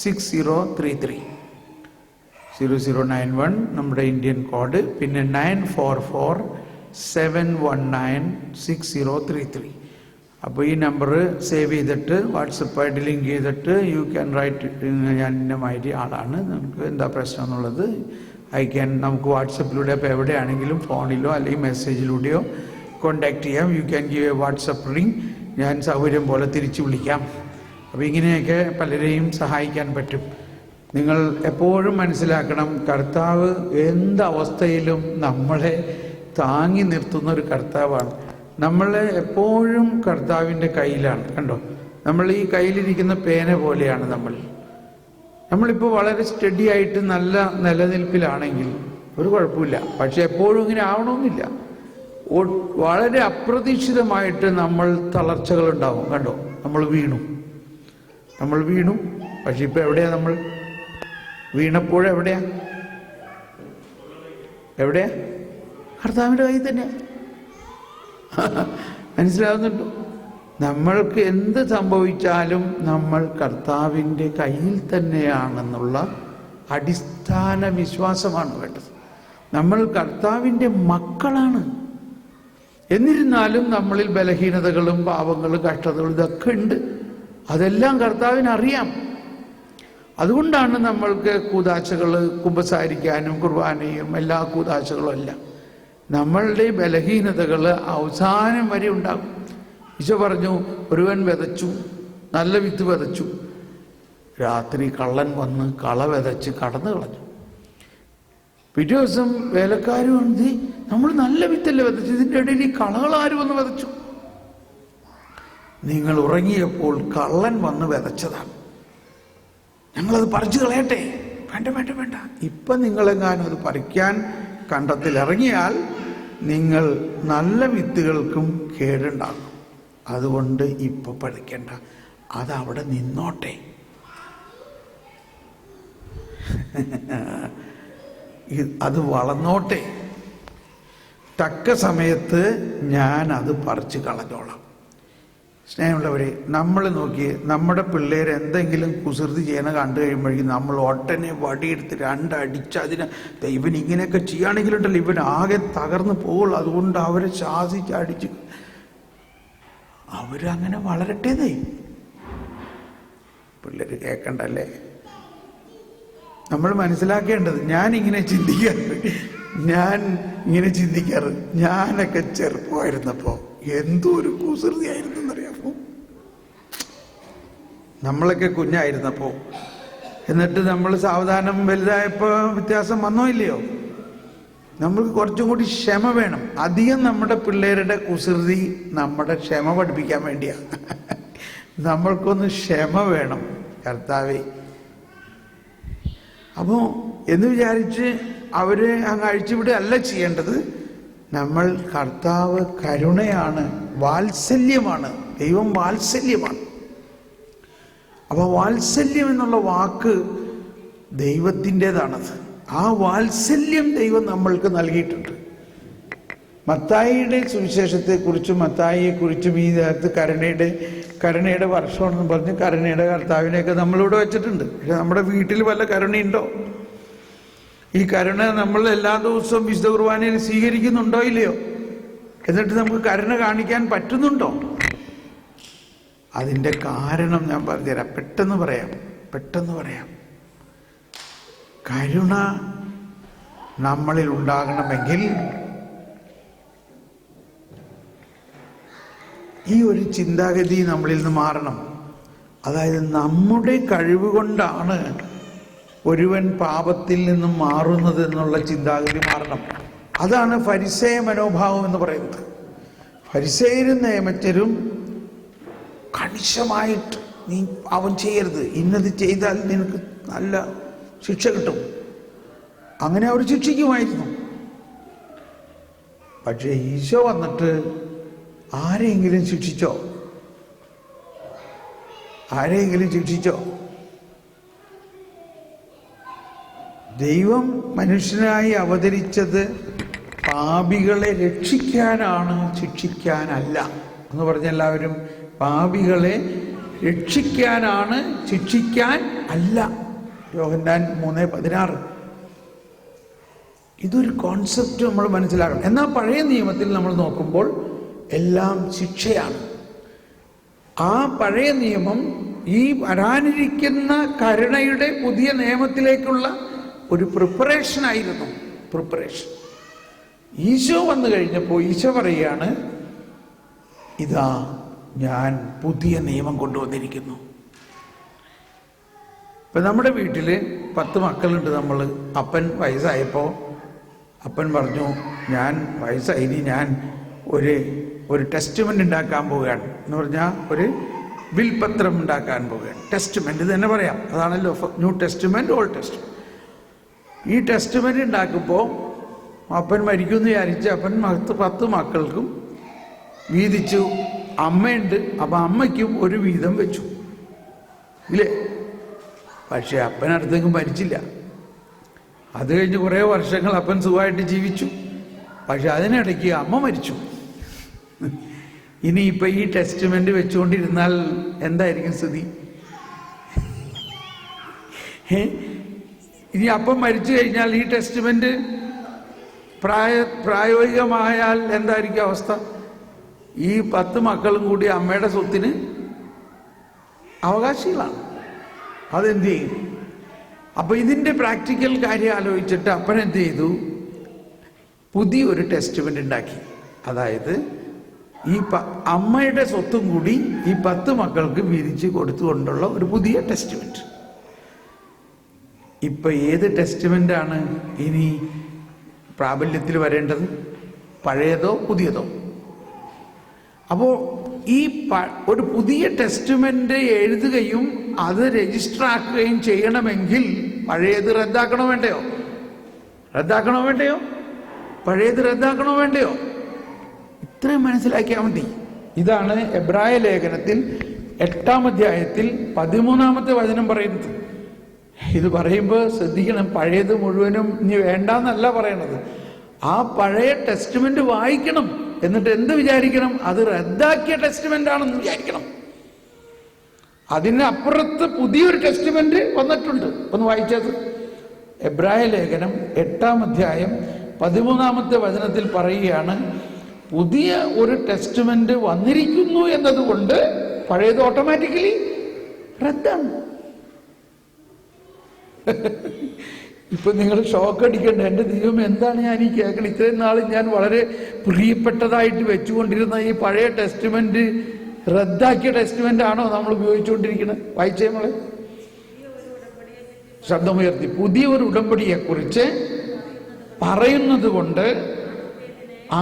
6033. 0091 നമ്മുടെ ഇന്ത്യൻ കോഡ്, പിന്നെ 944 719 6033. അപ്പോൾ ഈ നമ്പർ സേവ് ചെയ്തിട്ട് വാട്സപ്പായിട്ട് ലിങ്ക് ചെയ്തിട്ട് യു ക്യാൻ റൈറ്റ്, ഞാൻ ഇന്നമാതിരി ആളാണ്, നമുക്ക് എന്താ പ്രശ്നം എന്നുള്ളത് നമുക്ക് വാട്സപ്പിലൂടെ, അപ്പോൾ എവിടെയാണെങ്കിലും ഫോണിലോ അല്ലെങ്കിൽ മെസ്സേജിലൂടെയോ കോണ്ടാക്ട് ചെയ്യാം. You can give A WhatsApp ring, ഞാൻ സൗകര്യം പോലെ തിരിച്ചു വിളിക്കാം. അപ്പോൾ ഇങ്ങനെയൊക്കെ പലരെയും സഹായിക്കാൻ പറ്റും. നിങ്ങൾ എപ്പോഴും മനസ്സിലാക്കണം, കർത്താവ് എന്തവസ്ഥയിലും നമ്മളെ താങ്ങി നിർത്തുന്ന ഒരു കർത്താവാണ്. നമ്മൾ എപ്പോഴും കർത്താവിൻ്റെ കയ്യിലാണ്. കണ്ടോ, നമ്മൾ ഈ കയ്യിലിരിക്കുന്ന പേന പോലെയാണ് നമ്മളിപ്പോൾ വളരെ സ്റ്റഡി ആയിട്ട് നല്ല നിലനിൽപ്പിലാണെങ്കിൽ ഒരു കുഴപ്പമില്ല. പക്ഷെ എപ്പോഴും ഇങ്ങനെ ആവണമെന്നില്ല. വളരെ അപ്രതീക്ഷിതമായിട്ട് നമ്മൾ തളർച്ചകളുണ്ടാവും. കണ്ടോ, നമ്മൾ വീണു. പക്ഷെ ഇപ്പം എവിടെയാ നമ്മൾ വീണപ്പോഴെവിടെയാ കർത്താവിൻ്റെ കയ്യിൽ തന്നെ. മനസ്സിലാവുന്നുണ്ടോ? നമ്മൾക്ക് എന്ത് സംഭവിച്ചാലും നമ്മൾ കർത്താവിൻ്റെ കയ്യിൽ തന്നെയാണെന്നുള്ള അടിസ്ഥാന വിശ്വാസമാണ് വേണ്ടത്. നമ്മൾ കർത്താവിൻ്റെ മക്കളാണ്. എന്നിരുന്നാലും നമ്മളിൽ ബലഹീനതകളും പാപങ്ങളും കഷ്ടതകളും ഇതൊക്കെ ഉണ്ട്. അതെല്ലാം കർത്താവിനറിയാം. അതുകൊണ്ടാണ് നമ്മൾക്ക് കൂദാശകൾ കുമ്പസാരിക്കാനും കുർബാനയും എല്ലാ കൂദാശകളും എല്ലാം. നമ്മളുടെ ബലഹീനതകൾ അവസാനം വരെ ഉണ്ടാകും. ഈശോ പറഞ്ഞു, ഒരുവൻ വിതച്ചു, നല്ല വിത്ത് വിതച്ചു, രാത്രി കള്ളൻ വന്ന് കള വിതച്ച് കടന്നു കളഞ്ഞു. പിറ്റേ ദിവസം വേലക്കാരും എന്ത്, നമ്മൾ നല്ല വിത്തല്ലേ വിതച്ചു, ഇതിൻ്റെ ഇടയിൽ ഈ കളകളാരും വന്ന് വിതച്ചു. നിങ്ങൾ ഉറങ്ങിയപ്പോൾ കള്ളൻ വന്ന് വിതച്ചതാണ്, ഞങ്ങളത് പറിച്ചു കളയട്ടെ. വേണ്ട വേണ്ട വേണ്ട, ഇപ്പം നിങ്ങളെങ്ങാനും അത് പറിക്കാൻ കണ്ടത്തിൽ ഇറങ്ങിയാൽ നിങ്ങൾ നല്ല വിത്തുകൾക്കും കേടുണ്ടാകും. അതുകൊണ്ട് ഇപ്പം പറിക്കണ്ട, അതവിടെ നിന്നോട്ടെ. അത് വളർന്നോട്ടെ, തക്ക സമയത്ത് ഞാൻ അത് പറിച്ചു കളഞ്ഞോളാം. സ്നേഹമുള്ളവരെ, നമ്മൾ നോക്കിയേ, നമ്മുടെ പിള്ളേർ എന്തെങ്കിലും കുസൃതി ചെയ്യണ കണ്ടു കഴിയുമ്പോഴേക്കും നമ്മൾ ഒട്ടനെ വടിയെടുത്ത് രണ്ടടിച്ച് അതിനെ ഇവൻ ഇങ്ങനെയൊക്കെ ചെയ്യുകയാണെങ്കിലുണ്ടല്ലോ ഇവൻ ആകെ തകർന്നു പോകുള്ളൂ. അതുകൊണ്ട് അവരെ ശാസിച്ചടിച്ച് അവരങ്ങനെ വളരട്ടേന്നേ. പിള്ളേർ കേൾക്കണ്ടല്ലേ? നമ്മൾ മനസ്സിലാക്കേണ്ടത്, ഞാനിങ്ങനെ ചിന്തിക്കാറ്, ഞാനൊക്കെ ചെറുപ്പമായിരുന്നപ്പോൾ എന്തോ ഒരു കുസൃതി ആയിരുന്നു എന്നറിയാമോ? നമ്മളൊക്കെ കുഞ്ഞായിരുന്നപ്പോൾ. എന്നിട്ട് നമ്മൾ സാവധാനം വലുതായപ്പോൾ വ്യത്യാസം വന്നോ ഇല്ലയോ? നമ്മൾക്ക് കുറച്ചും കൂടി ക്ഷമ വേണം. അധികം നമ്മുടെ പിള്ളേരുടെ കുസൃതി നമ്മുടെ ക്ഷമ പഠിപ്പിക്കാൻ വേണ്ടിയാണ്. നമ്മൾക്കൊന്ന് ക്ഷമ വേണം. കർത്താവേ, അപ്പോൾ എന്ന് വിചാരിച്ച് അവരെ അങ്ങ് അഴിച്ചുവിടുക അല്ല ചെയ്യേണ്ടത്. നമ്മൾ, കർത്താവ് കരുണയാണ്, വാത്സല്യമാണ്, ദൈവം വാത്സല്യമാണ്. അപ്പോൾ വാത്സല്യം എന്നുള്ള വാക്ക് ദൈവത്തിൻ്റെതാണത്. ആ വാത്സല്യം ദൈവം നമ്മൾക്ക് നൽകിയിട്ടുണ്ട്. മത്തായിയുടെ സുവിശേഷത്തെക്കുറിച്ചും മത്തായിയെക്കുറിച്ചും ഈ നേരത്ത് കരുണയുടെ വർഷമാണെന്ന് പറഞ്ഞ് കരുണയുടെ കർത്താവിനെയൊക്കെ നമ്മളിവിടെ വെച്ചിട്ടുണ്ട്. പക്ഷെ നമ്മുടെ വീട്ടിൽ വല്ല കരുണയുണ്ടോ? ഈ കരുണ നമ്മൾ എല്ലാ ദിവസവും വിശുദ്ധ കുർബാനയിൽ സ്വീകരിക്കുന്നുണ്ടോ ഇല്ലയോ? എന്നിട്ട് നമുക്ക് കരുണ കാണിക്കാൻ പറ്റുന്നുണ്ടോ? അതിൻ്റെ കാരണം ഞാൻ പറഞ്ഞുതരാം, പെട്ടെന്ന് പറയാം. കരുണ നമ്മളിൽ ഉണ്ടാകണമെങ്കിൽ ഈ ഒരു ചിന്താഗതി നമ്മളിൽ നിന്ന് മാറണം. അതായത് നമ്മുടെ കഴിവ് കൊണ്ടാണ് ഒരുവൻ പാപത്തിൽ നിന്നും മാറുന്നത് എന്നുള്ള ചിന്താഗതി മാറണം. അതാണ് ഫരിസേയ മനോഭാവം എന്ന് പറയുന്നത്. ഫരിസേയരും നിയമജ്ഞരും കണിശമായിട്ട് നീ പാപം ചെയ്യരുത്, ഇന്നത് ചെയ്താൽ നിനക്ക് നല്ല ശിക്ഷ കിട്ടും, അങ്ങനെ അവർ ശിക്ഷിക്കുമായിരുന്നു. പക്ഷേ ഈശോ വന്നിട്ട് ആരെയെങ്കിലും ശിക്ഷിച്ചോ? ദൈവം മനുഷ്യനായി അവതരിച്ചത് പാപികളെ രക്ഷിക്കാനാണ്, ശിക്ഷിക്കാനല്ല എന്ന് പറഞ്ഞ എല്ലാവരും. പാപികളെ രക്ഷിക്കാനാണ്, ശിക്ഷിക്കാൻ അല്ല. യോഹന്നാൻ 3:16. ഇതൊരു കോൺസെപ്റ്റ് നമ്മൾ മനസ്സിലാക്കണം. എന്നാൽ പഴയ നിയമത്തിൽ നമ്മൾ നോക്കുമ്പോൾ എല്ലാം ശിക്ഷയാണ്. ആ പഴയ നിയമം ഈ വരാനിരിക്കുന്ന കരുണയുടെ പുതിയ നിയമത്തിലേക്കുള്ള ഒരു പ്രിപ്പറേഷൻ ആയിരുന്നു. ഈശോ വന്നു കഴിഞ്ഞപ്പോൾ ഈശോ പറയുകയാണ്, ഇതാ ഞാൻ പുതിയ നിയമം കൊണ്ടുവന്നിരിക്കുന്നു. ഇപ്പം നമ്മുടെ വീട്ടിൽ 10 മക്കളുണ്ട്. അപ്പൻ വയസ്സായപ്പോൾ അപ്പൻ പറഞ്ഞു, ഞാൻ വയസ്സായി, ഇനി ഞാൻ ഒരു ടെസ്റ്റ്മെൻ്റ് ഉണ്ടാക്കാൻ പോവുകയാണ് എന്ന് പറഞ്ഞാൽ ഒരു വിൽപത്രം ഉണ്ടാക്കാൻ പോവുകയാണ്. ടെസ്റ്റ്മെൻ്റ് തന്നെ പറയാം, അതാണല്ലോ ന്യൂ ടെസ്റ്റ്മെൻ്റ്, ഓൾഡ് ടെസ്റ്റ്മെൻ്റ്. ഈ ടെസ്റ്റ്മെൻ്റ് ഉണ്ടാക്കുമ്പോൾ അപ്പൻ മരിക്കുമെന്ന് വിചാരിച്ച് അപ്പൻ 10 മക്കൾക്കും വീതിച്ചു. അമ്മയുണ്ട്, അപ്പം അമ്മയ്ക്കും ഒരു വീതം വെച്ചു, ഇല്ലേ? പക്ഷെ അപ്പനടുത്തേക്കും മരിച്ചില്ല. അത് കഴിഞ്ഞ് കുറേ വർഷങ്ങൾ അപ്പൻ സുഖമായിട്ട് ജീവിച്ചു. പക്ഷെ അതിനിടയ്ക്ക് അമ്മ മരിച്ചു. ഇനിയിപ്പോൾ ഈ ടെസ്റ്റ്മെൻ്റ് വെച്ചുകൊണ്ടിരുന്നാൽ എന്തായിരിക്കും സ്ഥിതി? ഇനി അപ്പം മരിച്ചു കഴിഞ്ഞാൽ ഈ ടെസ്റ്റ്മെന്റ് പ്രായോഗികമായാൽ എന്തായിരിക്കും അവസ്ഥ? ഈ 10 മക്കളും കൂടി അമ്മയുടെ സ്വത്തിന് അവകാശികളാണ്. അതെന്ത് ചെയ്യും? അപ്പൊ ഇതിന്റെ പ്രാക്ടിക്കൽ കാര്യം ആലോചിച്ചിട്ട് അപ്പനെന്ത് ചെയ്തു? പുതിയൊരു ടെസ്റ്റ്മെന്റ് ഉണ്ടാക്കി. അതായത് ഈ അമ്മയുടെ സ്വത്തും കൂടി ഈ 10 മക്കൾക്ക് വിരിച്ചു കൊടുത്തുകൊണ്ടുള്ള ഒരു പുതിയ ടെസ്റ്റ്മെന്റ്. ഇപ്പൊ ഏത് ടെസ്റ്റ്മെന്റാണ് ഇനി പ്രാബല്യത്തിൽ വരേണ്ടത്? പഴയതോ പുതിയതോ? അപ്പോ ഈ ഒരു പുതിയ ടെസ്റ്റ്മെന്റ് എഴുതുകയും അത് രജിസ്റ്റർ ആക്കുകയും ചെയ്യണമെങ്കിൽ പഴയത് റദ്ദാക്കണോ വേണ്ടയോ? റദ്ദാക്കണോ വേണ്ടയോ? പഴയത് റദ്ദാക്കണോ വേണ്ടയോ? ഇത്രയും മനസ്സിലാക്കിയാൽ മതി. ഇതാണ് എബ്രായ ലേഖനത്തിൽ 8-ാം അധ്യായത്തിൽ 13-ാമത്തെ വചനം പറയുന്നത്. ഇത് പറയുമ്പോൾ ശ്രദ്ധിക്കണം, പഴയത് മുഴുവനും ഇനി വേണ്ടെന്നല്ല പറയണത്. ആ പഴയ ടെസ്റ്റ്മെന്റ് വായിക്കണം. എന്നിട്ട് എന്ത് വിചാരിക്കണം? അത് റദ്ദാക്കിയ ടെസ്റ്റ്മെന്റ് ആണെന്ന് വിചാരിക്കണം. അതിനപ്പുറത്ത് പുതിയൊരു ടെസ്റ്റ്മെന്റ് വന്നിട്ടുണ്ട്. ഒന്ന് വായിച്ചത് എബ്രായ ലേഖനം 8-ാം അധ്യായം 13-ാമത്തെ വചനത്തിൽ പറയുകയാണ്, പുതിയ ഒരു ടെസ്റ്റ്മെന്റ് വന്നിരിക്കുന്നു എന്നതുകൊണ്ട് പഴയത് ഓട്ടോമാറ്റിക്കലി റദ്ദാണ്. ഇപ്പൊ നിങ്ങൾ ഷോക്ക് അടിക്കണ്ട. എൻ്റെ ദൈവം, എന്താണ് ഞാൻ ഈ കേൾക്കണം? ഇത്രയും നാളും ഞാൻ വളരെ പ്രിയപ്പെട്ടതായിട്ട് വെച്ചുകൊണ്ടിരുന്ന ഈ പഴയ ടെസ്റ്റ്മെന്റ് റദ്ദാക്കിയ ടെസ്റ്റ്മെന്റ് ആണോ നമ്മൾ ഉപയോഗിച്ചുകൊണ്ടിരിക്കുന്നത്? വായിച്ചേ നമ്മളെ, ശബ്ദമുയർത്തി. പുതിയ ഒരു ഉടമ്പടിയെ കുറിച്ച് പറയുന്നത് കൊണ്ട്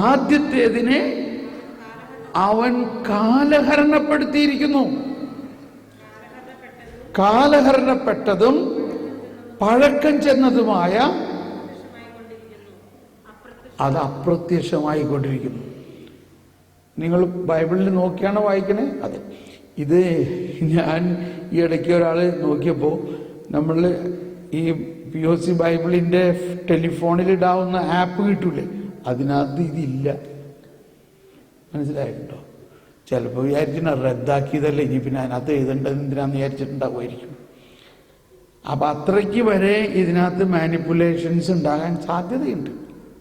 ആദ്യത്തേതിനെ അവൻ കാലഹരണപ്പെടുത്തിയിരിക്കുന്നു. കാലഹരണപ്പെട്ടതും പഴക്കം ചെന്നതുമായ അത് അപ്രത്യക്ഷമായിക്കൊണ്ടിരിക്കുന്നു. നിങ്ങൾ ബൈബിളിൽ നോക്കിയാണ് വായിക്കണേ. അതെ, ഇത് ഞാൻ ഈ ഇടയ്ക്ക് ഒരാൾ നോക്കിയപ്പോൾ നമ്മൾ ഈ POC ബൈബിളിൻ്റെ ടെലിഫോണിൽ ഇടാവുന്ന ആപ്പ് കിട്ടൂലേ, അതിനകത്ത് ഇതില്ല. മനസ്സിലായിട്ടുണ്ടോ? ചിലപ്പോൾ വിചാരിച്ചിട്ട് റദ്ദാക്കിയതല്ലേ, ഇനി പിന്നെ അതിനകത്ത് എഴുതേണ്ടത് എന്തിനാന്ന് വിചാരിച്ചിട്ടുണ്ടാവുമായിരിക്കും. അപ്പം അത്രയ്ക്ക് വരെ ഇതിനകത്ത് മാനിപ്പുലേഷൻസ് ഉണ്ടാകാൻ സാധ്യതയുണ്ട്.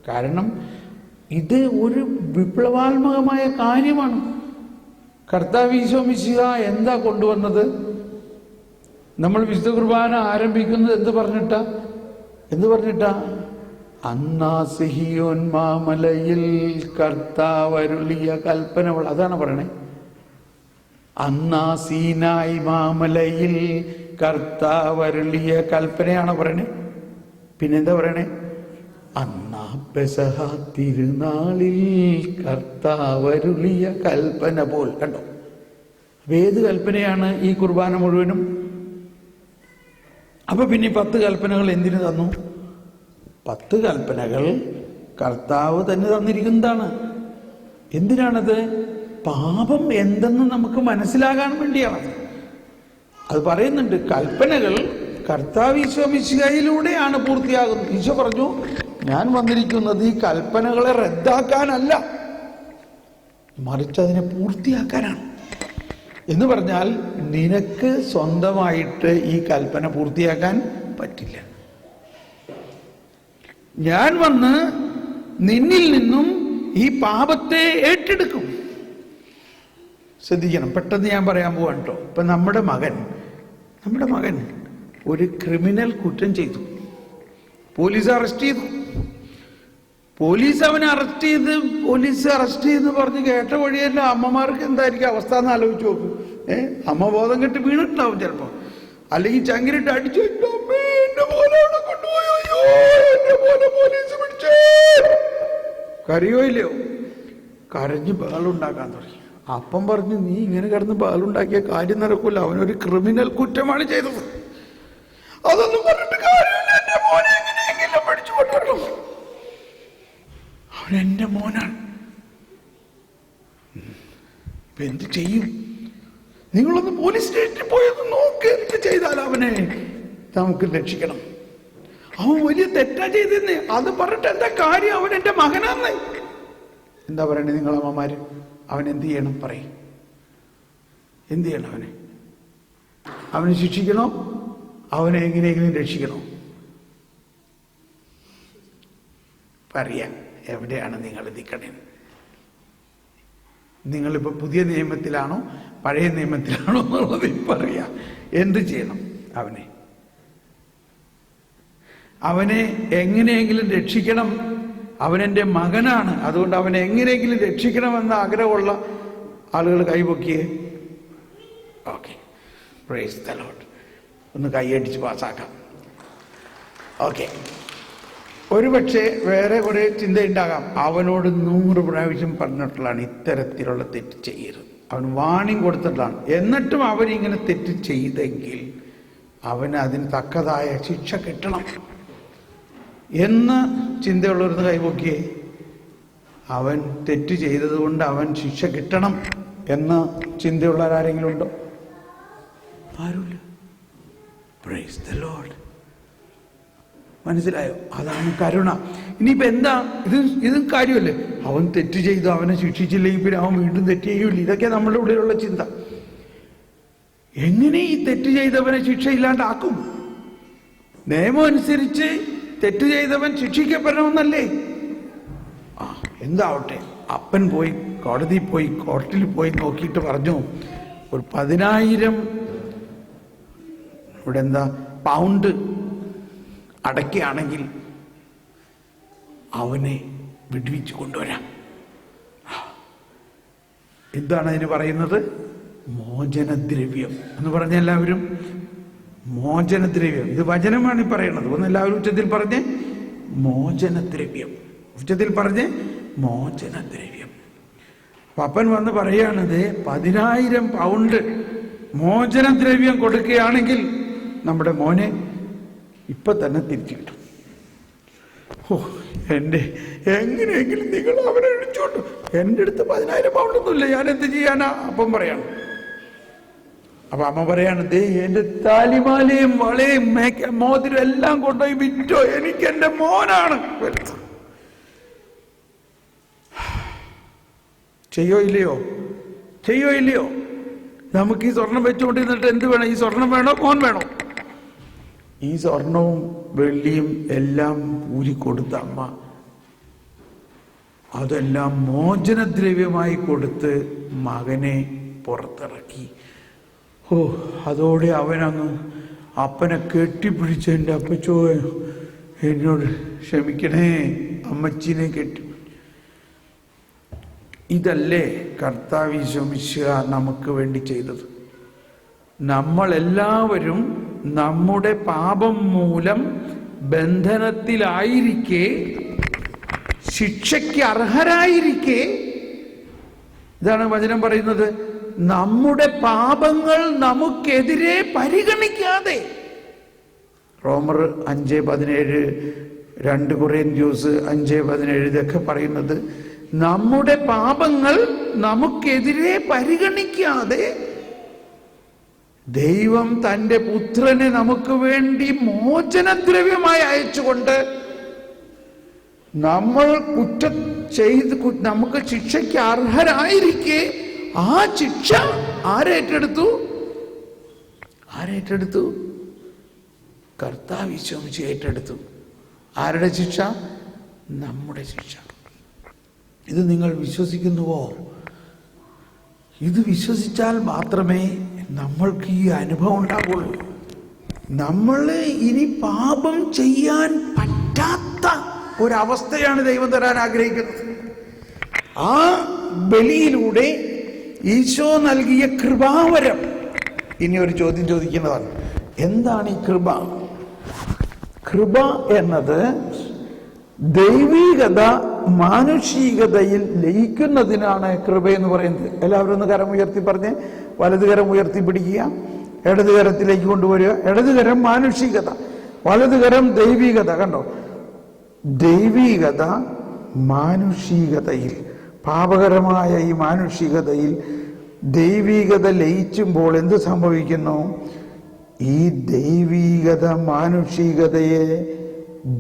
കാരണം ഇത് ഒരു വിപ്ലവാത്മകമായ കാര്യമാണ്. കർത്താവ് ഈശോ മിശിഹ എന്താ കൊണ്ടുവന്നത്? നമ്മൾ വിശുദ്ധ കുർബാന ആരംഭിക്കുന്നത് എന്ത് പറഞ്ഞിട്ടാ? അന്നാ സിഹിയോൻ മാമലയിൽ കർത്താവരുളിയ കൽപ്പനകൾ. അതാണ് പറയണേ. അന്നാ സീനായി മാമലയിൽ കർത്താവരുളിയ കൽപ്പനയാണ് പറയണേ. പിന്നെന്താ പറയണേ? അന്നാ പെസഹ തിരുനാളിൽ കർത്താവരുളിയ കൽപ്പന പോൽ. കണ്ടോ? ഏത് കൽപ്പനയാണ് ഈ കുർബാന മുഴുവനും? അപ്പൊ പിന്നെ 10 കൽപ്പനകൾ എന്തിനു തന്നു? 10 കൽപ്പനകൾ കർത്താവ് തന്നെ തന്നിരിക്കുന്നതാണ്. എന്തിനാണത്? പാപം എന്തെന്ന് നമുക്ക് മനസ്സിലാകാൻ വേണ്ടിയാണ്. അത് പറയുന്നുണ്ട്. കൽപ്പനകൾ കർത്താവ് ഈശോ മിശിഹായിലൂടെയാണ് പൂർത്തിയാകുന്നത്. ഈശോ പറഞ്ഞു, ഞാൻ വന്നിരിക്കുന്നത് ഈ കൽപ്പനകളെ റദ്ദാക്കാനല്ല, മറിച്ച് അതിനെ പൂർത്തിയാക്കാനാണ്. എന്ന് പറഞ്ഞാൽ നിനക്ക് സ്വന്തമായിട്ട് ഈ കൽപ്പന പൂർത്തിയാക്കാൻ പറ്റില്ല. ഞാൻ വന്ന് നിന്നിൽ നിന്നും ഈ പാപത്തെ ഏറ്റെടുക്കും. ശ്രദ്ധിക്കണം, പെട്ടെന്ന് ഞാൻ പറയാൻ പോവാണ് കേട്ടോ. ഇപ്പൊ നമ്മുടെ മകൻ ഒരു ക്രിമിനൽ കുറ്റം ചെയ്തു. പോലീസ് അറസ്റ്റ് ചെയ്തു. പോലീസ് അറസ്റ്റ് ചെയ്തെന്ന് പറഞ്ഞ് കേട്ട വഴിയല്ല അമ്മമാർക്ക് എന്തായിരിക്കും അവസ്ഥ എന്ന് ആലോചിച്ച് നോക്കും. അമ്മ ബോധം കെട്ട് വീണിട്ടുണ്ടാവും ചിലപ്പോ, അല്ലെങ്കിൽ ചങ്കിലിട്ട് അടിച്ചു. കരയോ ഇല്ലയോ? കരഞ്ഞ് ബഹളുണ്ടാക്കാൻ തുടങ്ങി. അപ്പം പറഞ്ഞു, നീ ഇങ്ങനെ കിടന്ന് ബഹളുണ്ടാക്കിയ കാര്യം നടക്കൂല, അവനൊരു ക്രിമിനൽ കുറ്റമാണ് ചെയ്തത്. അതൊന്നും പറഞ്ഞിട്ട് കാര്യമില്ല, എന്റെ മോനെ എങ്ങനെയെങ്കിലും പഠിച്ചു കൊണ്ടുവരണം. അവൻ എന്റെ മോനാണ്. ഇപ്പൊ എന്ത് ചെയ്യും? നിങ്ങളൊന്ന് പോലീസ് സ്റ്റേഷനിൽ പോയൊന്ന് നോക്ക്. എന്ത് ചെയ്താൽ അവനെ നമുക്ക് രക്ഷിക്കണം? അവൻ വലിയ തെറ്റാ ചെയ്തെന്ന് അത് പറഞ്ഞിട്ട് എന്താ കാര്യം? അവൻ എന്റെ മകനാന്ന് എന്താ പറയണേ നിങ്ങളമ്മമാര്? അവൻ എന്ത് ചെയ്യണം? പറയും. എന്ത് ചെയ്യണം? അവനെ ശിക്ഷിക്കണോ? അവനെ എങ്ങനെയെങ്കിലും രക്ഷിക്കണോ? ഇപ്പം അറിയാം എവിടെയാണ് നിങ്ങൾ നിൽക്കണേ. നിങ്ങളിപ്പോൾ പുതിയ നിയമത്തിലാണോ പഴയ നിയമത്തിലാണോ എന്നുള്ളത് ഇപ്പം അറിയാം. എന്ത് ചെയ്യണം? അവനെ എങ്ങനെയെങ്കിലും രക്ഷിക്കണം. അവനെൻ്റെ മകനാണ്, അതുകൊണ്ട് അവനെ എങ്ങനെയെങ്കിലും രക്ഷിക്കണമെന്ന ആഗ്രഹമുള്ള ആളുകൾ കൈപൊക്കിയേ. Okay, praise the Lord. ഒന്ന് കൈയടിച്ച് പാസ്സാക്കാം. ഓക്കെ. ഒരുപക്ഷെ വേറെ കുറേ ചിന്തയുണ്ടാകാം. അവനോട് 100 പ്രാവശ്യം പറഞ്ഞിട്ടുള്ളതാണ് ഇത്തരത്തിലുള്ള തെറ്റ് ചെയ്യരുത്. അവൻ വാണിംഗ് കൊടുത്തിട്ടുള്ളതാണ്. എന്നിട്ടും അവനിങ്ങനെ തെറ്റ് ചെയ്തെങ്കിൽ അവന് അതിന് തക്കതായ ശിക്ഷ കിട്ടണം എന്ന് ചിന്തയുള്ളവരുന്ന് കൈപൊക്കിയേ. അവൻ തെറ്റ് ചെയ്തതുകൊണ്ട് അവൻ ശിക്ഷ കിട്ടണം എന്ന് ചിന്തയുള്ളവരാരെങ്കിലും ഉണ്ടോ? ആരുമില്ല. Price the Lord. മനസ്സിലായോ? അതാണ് കരുണ. ഇനിയിപ്പോ എന്താ ഇത് കാര്യമല്ലേ? അവൻ തെറ്റ് ചെയ്തു, അവനെ ശിക്ഷിച്ചില്ലെങ്കിൽ പിന്നെ അവൻ വീണ്ടും തെറ്റ് ചെയ്യൂല. ഇതൊക്കെ നമ്മുടെ ഉള്ളിലുള്ള ചിന്ത. എങ്ങനെ ഈ തെറ്റ് ചെയ്തവനെ ശിക്ഷയില്ലാണ്ടാക്കും? നിയമം അനുസരിച്ച് തെറ്റ് ചെയ്തവൻ ശിക്ഷിക്കപ്പെടണമെന്നല്ലേ? എന്താവട്ടെ, അപ്പൻ പോയി കോർട്ടിൽ പോയി നോക്കിയിട്ട് പറഞ്ഞു, ഒരു 10,000 ഇവിടെ പൗണ്ട് അടയ്ക്കുകയാണെങ്കിൽ അവനെ വിടുവിച്ച് കൊണ്ടുവരാം. എന്താണ് അതിന് പറയുന്നത്? മോചനദ്രവ്യം എന്ന് പറഞ്ഞ എല്ലാവരും മോചനദ്രവ്യം. ഇത് വചനമാണ് ഈ പറയുന്നത്. ഒന്ന് എല്ലാവരും ഉച്ചത്തിൽ പറഞ്ഞ് മോചനദ്രവ്യം. ഉച്ചത്തിൽ പറഞ്ഞ് മോചനദ്രവ്യം. പപ്പൻ വന്ന് പറയാണിത് 10,000 പൗണ്ട് മോചനദ്രവ്യം കൊടുക്കുകയാണെങ്കിൽ നമ്മുടെ മോനെ ഇപ്പൊ തന്നെ തിരിച്ചു കിട്ടും. എങ്ങനെയെങ്കിലും നിങ്ങൾ അവനെ വിളിച്ചോട്ടു. എൻ്റെ അടുത്ത് 10,000 പൗണ്ടൊന്നുമില്ല, ഞാൻ എന്ത് ചെയ്യാനാ? അപ്പം പറയാണ്. അപ്പൊ അമ്മ പറയാണ്, എന്റെ താലിമാലയും വളയും മോതിരം എല്ലാം കൊണ്ടുപോയി വിറ്റോ, എനിക്ക് എന്റെ മോനാണ് വലുത്. ചെയ്യോ ഇല്ലയോ? നമുക്ക് ഈ സ്വർണം വെച്ചുകൊണ്ടിരുന്നിട്ട് എന്ത് വേണം? ഈ സ്വർണം വേണോ മോൻ വേണോ? ഈ സ്വർണവും വെള്ളിയും എല്ലാം ഊരിക്കൊടുത്ത അമ്മ അതെല്ലാം മോചനദ്രവ്യമായി കൊടുത്ത് മകനെ പുറത്തിറക്കി. അതോടെ അവനങ്ങ് അപ്പനെ കെട്ടിപ്പിടിച്ച്, എൻ്റെ അപ്പച്ചോ എന്നോട് ക്ഷമിക്കണേ, അമ്മച്ചിനെ കെട്ടി. ഇതല്ലേ കർത്താവ് ഈശോ മിശിഹാ നമുക്ക് വേണ്ടി ചെയ്തത്? നമ്മളെല്ലാവരും നമ്മുടെ പാപം മൂലം ബന്ധനത്തിലായിരിക്കെ, ശിക്ഷയ്ക്ക് അർഹരായിരിക്കെ, ഇതാണ് വചനം പറയുന്നത്, നമ്മുടെ പാപങ്ങൾ നമുക്കെതിരെ പരിഗണിക്കാതെ. റോമർ 5:17, 2 കൊറിന്ത്യൻസ് 5:17 ഇതൊക്കെ പറയുന്നത് നമ്മുടെ പാപങ്ങൾ നമുക്കെതിരെ പരിഗണിക്കാതെ ദൈവം തൻ്റെ പുത്രനെ നമുക്ക് വേണ്ടി മോചനദ്രവ്യമായി അയച്ചുകൊണ്ട് നമ്മൾ കുറ്റം ചെയ്ത് നമുക്ക് ശിക്ഷയ്ക്ക് അർഹരായിരിക്കെ ആ ശിക്ഷ ആരേറ്റെടുത്തു? കർത്താവ് ഈശോ മിശിഹാ ഏറ്റെടുത്തു. ആരുടെ ശിക്ഷ? നമ്മുടെ ശിക്ഷ. ഇത് നിങ്ങൾ വിശ്വസിക്കുന്നുവോ? ഇത് വിശ്വസിച്ചാൽ മാത്രമേ നമ്മൾക്ക് ഈ അനുഭവം ഉണ്ടാവുള്ളൂ. നമ്മൾ ഇനി പാപം ചെയ്യാൻ പറ്റാത്ത ഒരവസ്ഥയാണ് ദൈവം തരാൻ ആഗ്രഹിക്കുന്നത്. ആ ബലിയിലൂടെ ഈശോ നൽകിയ കൃപാവരം. ഇനി ഒരു ചോദ്യം ചോദിക്കുന്നതാണ്, എന്താണ് ഈ കൃപ? കൃപ എന്നത് ദൈവീകത മാനുഷികതയിൽ ലയിക്കുന്നതിനാണ് കൃപ എന്ന് പറയുന്നത്. എല്ലാവരും ഒന്ന് കരം ഉയർത്തി പറഞ്ഞ്, വലതുകരം ഉയർത്തി പിടിക്കുക, ഇടതുകരത്തിലേക്ക് കൊണ്ടുവരിക. ഇടതുകരം മാനുഷികത, വലതുകരം ദൈവീകത. കണ്ടോ, ദൈവീകത മാനുഷികതയിൽ, പാപകരമായ ഈ മാനുഷികതയിൽ ദൈവീകത ലയിച്ചുമ്പോൾ എന്ത് സംഭവിക്കുന്നു? ഈ ദൈവീകത മാനുഷികതയെ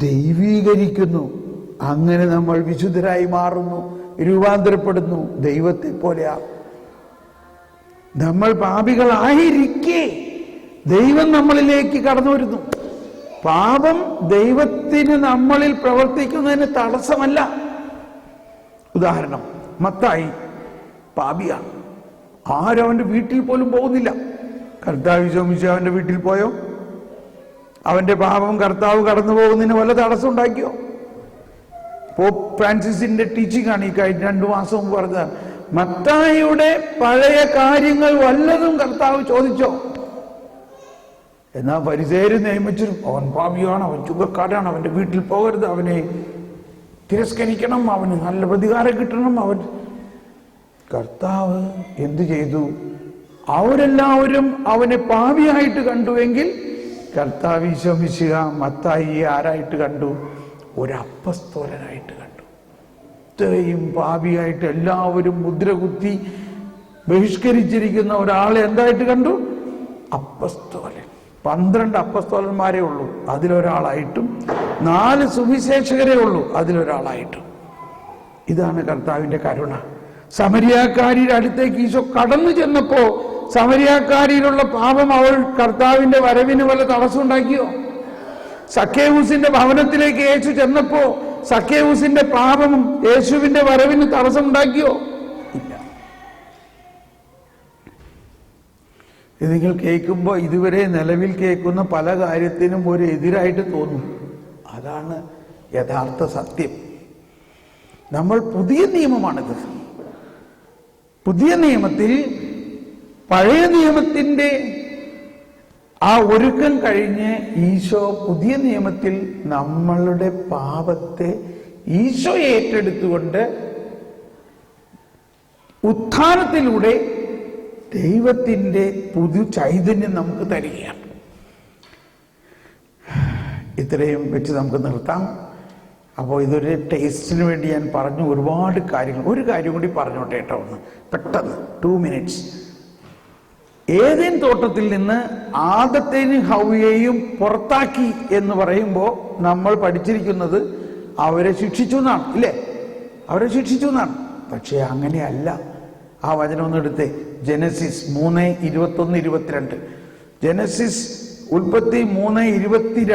ദൈവീകരിക്കുന്നു. അങ്ങനെ നമ്മൾ വിശുദ്ധരായി മാറുന്നു, രൂപാന്തരപ്പെടുന്നു, ദൈവത്തെ പോലെയാ. നമ്മൾ പാപികളായിരിക്കെ ദൈവം നമ്മളിലേക്ക് കടന്നു വരുന്നു. പാപം ദൈവത്തിന് നമ്മളിൽ പ്രവർത്തിക്കുന്നതിന് തടസ്സമല്ല. ഉദാഹരണം, മത്തായി പാപിയാണ്, ആരും അവന്റെ വീട്ടിൽ പോലും പോകുന്നില്ല. കർത്താവ് യേശു അവന്റെ വീട്ടിൽ പോയോ? അവന്റെ പാപം കർത്താവ് കടന്നു പോകുന്നതിന് വല്ല തടസ്സം ഉണ്ടാക്കിയോ? പോപ്പ് ഫ്രാൻസിസിന്റെ ടീച്ചിങ് ആണ് ഈ കഴിഞ്ഞ 2 മാസം മുമ്പ് പറഞ്ഞത്. മത്തായിയുടെ പഴയ കാര്യങ്ങൾ വല്ലതും കർത്താവ് ചോദിച്ചോ? എന്നാ പരിസേര് നിയമിച്ചു, അവൻ പാപിയാണ്, അവൻ ചുങ്കക്കാരാണ്, അവന്റെ വീട്ടിൽ പോകരുത്, അവനെ തിരസ്കരിക്കണം, അവന് നല്ല പ്രതികാരം കിട്ടണം. കർത്താവ് എന്തു ചെയ്തു? അവരെല്ലാവരും അവനെ പാപിയായിട്ട് കണ്ടുവെങ്കിൽ കർത്താവ് ഈശോ മിശിഹ മത്തായിയെ ആരായിട്ട് കണ്ടു? ഒരു അപ്പസ്തോലനായിട്ട് കണ്ടു. ഇത്രയും പാപിയായിട്ട് എല്ലാവരും മുദ്ര കുത്തി ബഹിഷ്കരിച്ചിരിക്കുന്ന ഒരാളെ എന്തായിട്ട് കണ്ടു? അപ്പസ്തോലൻ. 12 അപ്പസ്തോലന്മാരേ ഉള്ളൂ, അതിലൊരാളായിട്ടും 4 സുവിശേഷകരേ ഉള്ളൂ, അതിലൊരാളായിട്ടും. ഇതാണ് കർത്താവിന്റെ കരുണ. സമരിയാക്കാരിയുടെ അടുത്തേക്ക് ഈശോ കടന്നു ചെന്നപ്പോ സമരിയാക്കാരിയിലുള്ള പാപം അവൾ കർത്താവിന്റെ വരവിന് വല്ല തടസ്സം ഉണ്ടാക്കിയോ? സക്കേവൂസിന്റെ ഭവനത്തിലേക്ക് യേശു ചെന്നപ്പോ സക്കേവൂസിന്റെ പാപം യേശുവിന്റെ വരവിന് തടസ്സം ഉണ്ടാക്കിയോ? ഇല്ല. ഇത് നിങ്ങൾ കേൾക്കുമ്പോൾ ഇതുവരെ നിലവിൽ കേൾക്കുന്ന പല കാര്യത്തിനും ഒരു എതിരായിട്ട് തോന്നും. അതാണ് യഥാർത്ഥ സത്യം. നമ്മൾ പുതിയ നിയമമാണിത്. പുതിയ നിയമത്തിൽ പഴയ നിയമത്തിന്റെ ആ ഒരുക്കം കഴിഞ്ഞ് ഈശോ പുതിയ നിയമത്തിൽ നമ്മളുടെ പാപത്തെ ഈശോ ഏറ്റെടുത്തുകൊണ്ട് ഉത്ഥാനത്തിലൂടെ ദൈവത്തിന്റെ പുതു ചൈതന്യം നമുക്ക് തരികയാണ്. ഇത്രയും വെച്ച് നമുക്ക് നിർത്താം. അപ്പോൾ ഇതൊരു ടേസ്റ്റിന് വേണ്ടി ഞാൻ പറഞ്ഞു ഒരുപാട് കാര്യങ്ങൾ. ഒരു കാര്യം കൂടി പറഞ്ഞോട്ടെ കേട്ടോ, ഒന്ന് പെട്ടെന്ന് 2 minutes. ഏതേൻ തോട്ടത്തിൽ നിന്ന് ആദത്തേനും ഹവ്വയെയും പുറത്താക്കി എന്ന് പറയുമ്പോൾ നമ്മൾ പഠിച്ചിരിക്കുന്നത് അവരെ ശിക്ഷിച്ചു എന്നാണ്, ഇല്ലേ? അവരെ ശിക്ഷിച്ചു എന്നാണ്. പക്ഷെ അങ്ങനെയല്ല. ആ വചനം ഒന്ന് എടുത്തേ. ജനസിസ് 3:21-22. ജനസിസ് ഉൽപ്പത്തി 3:22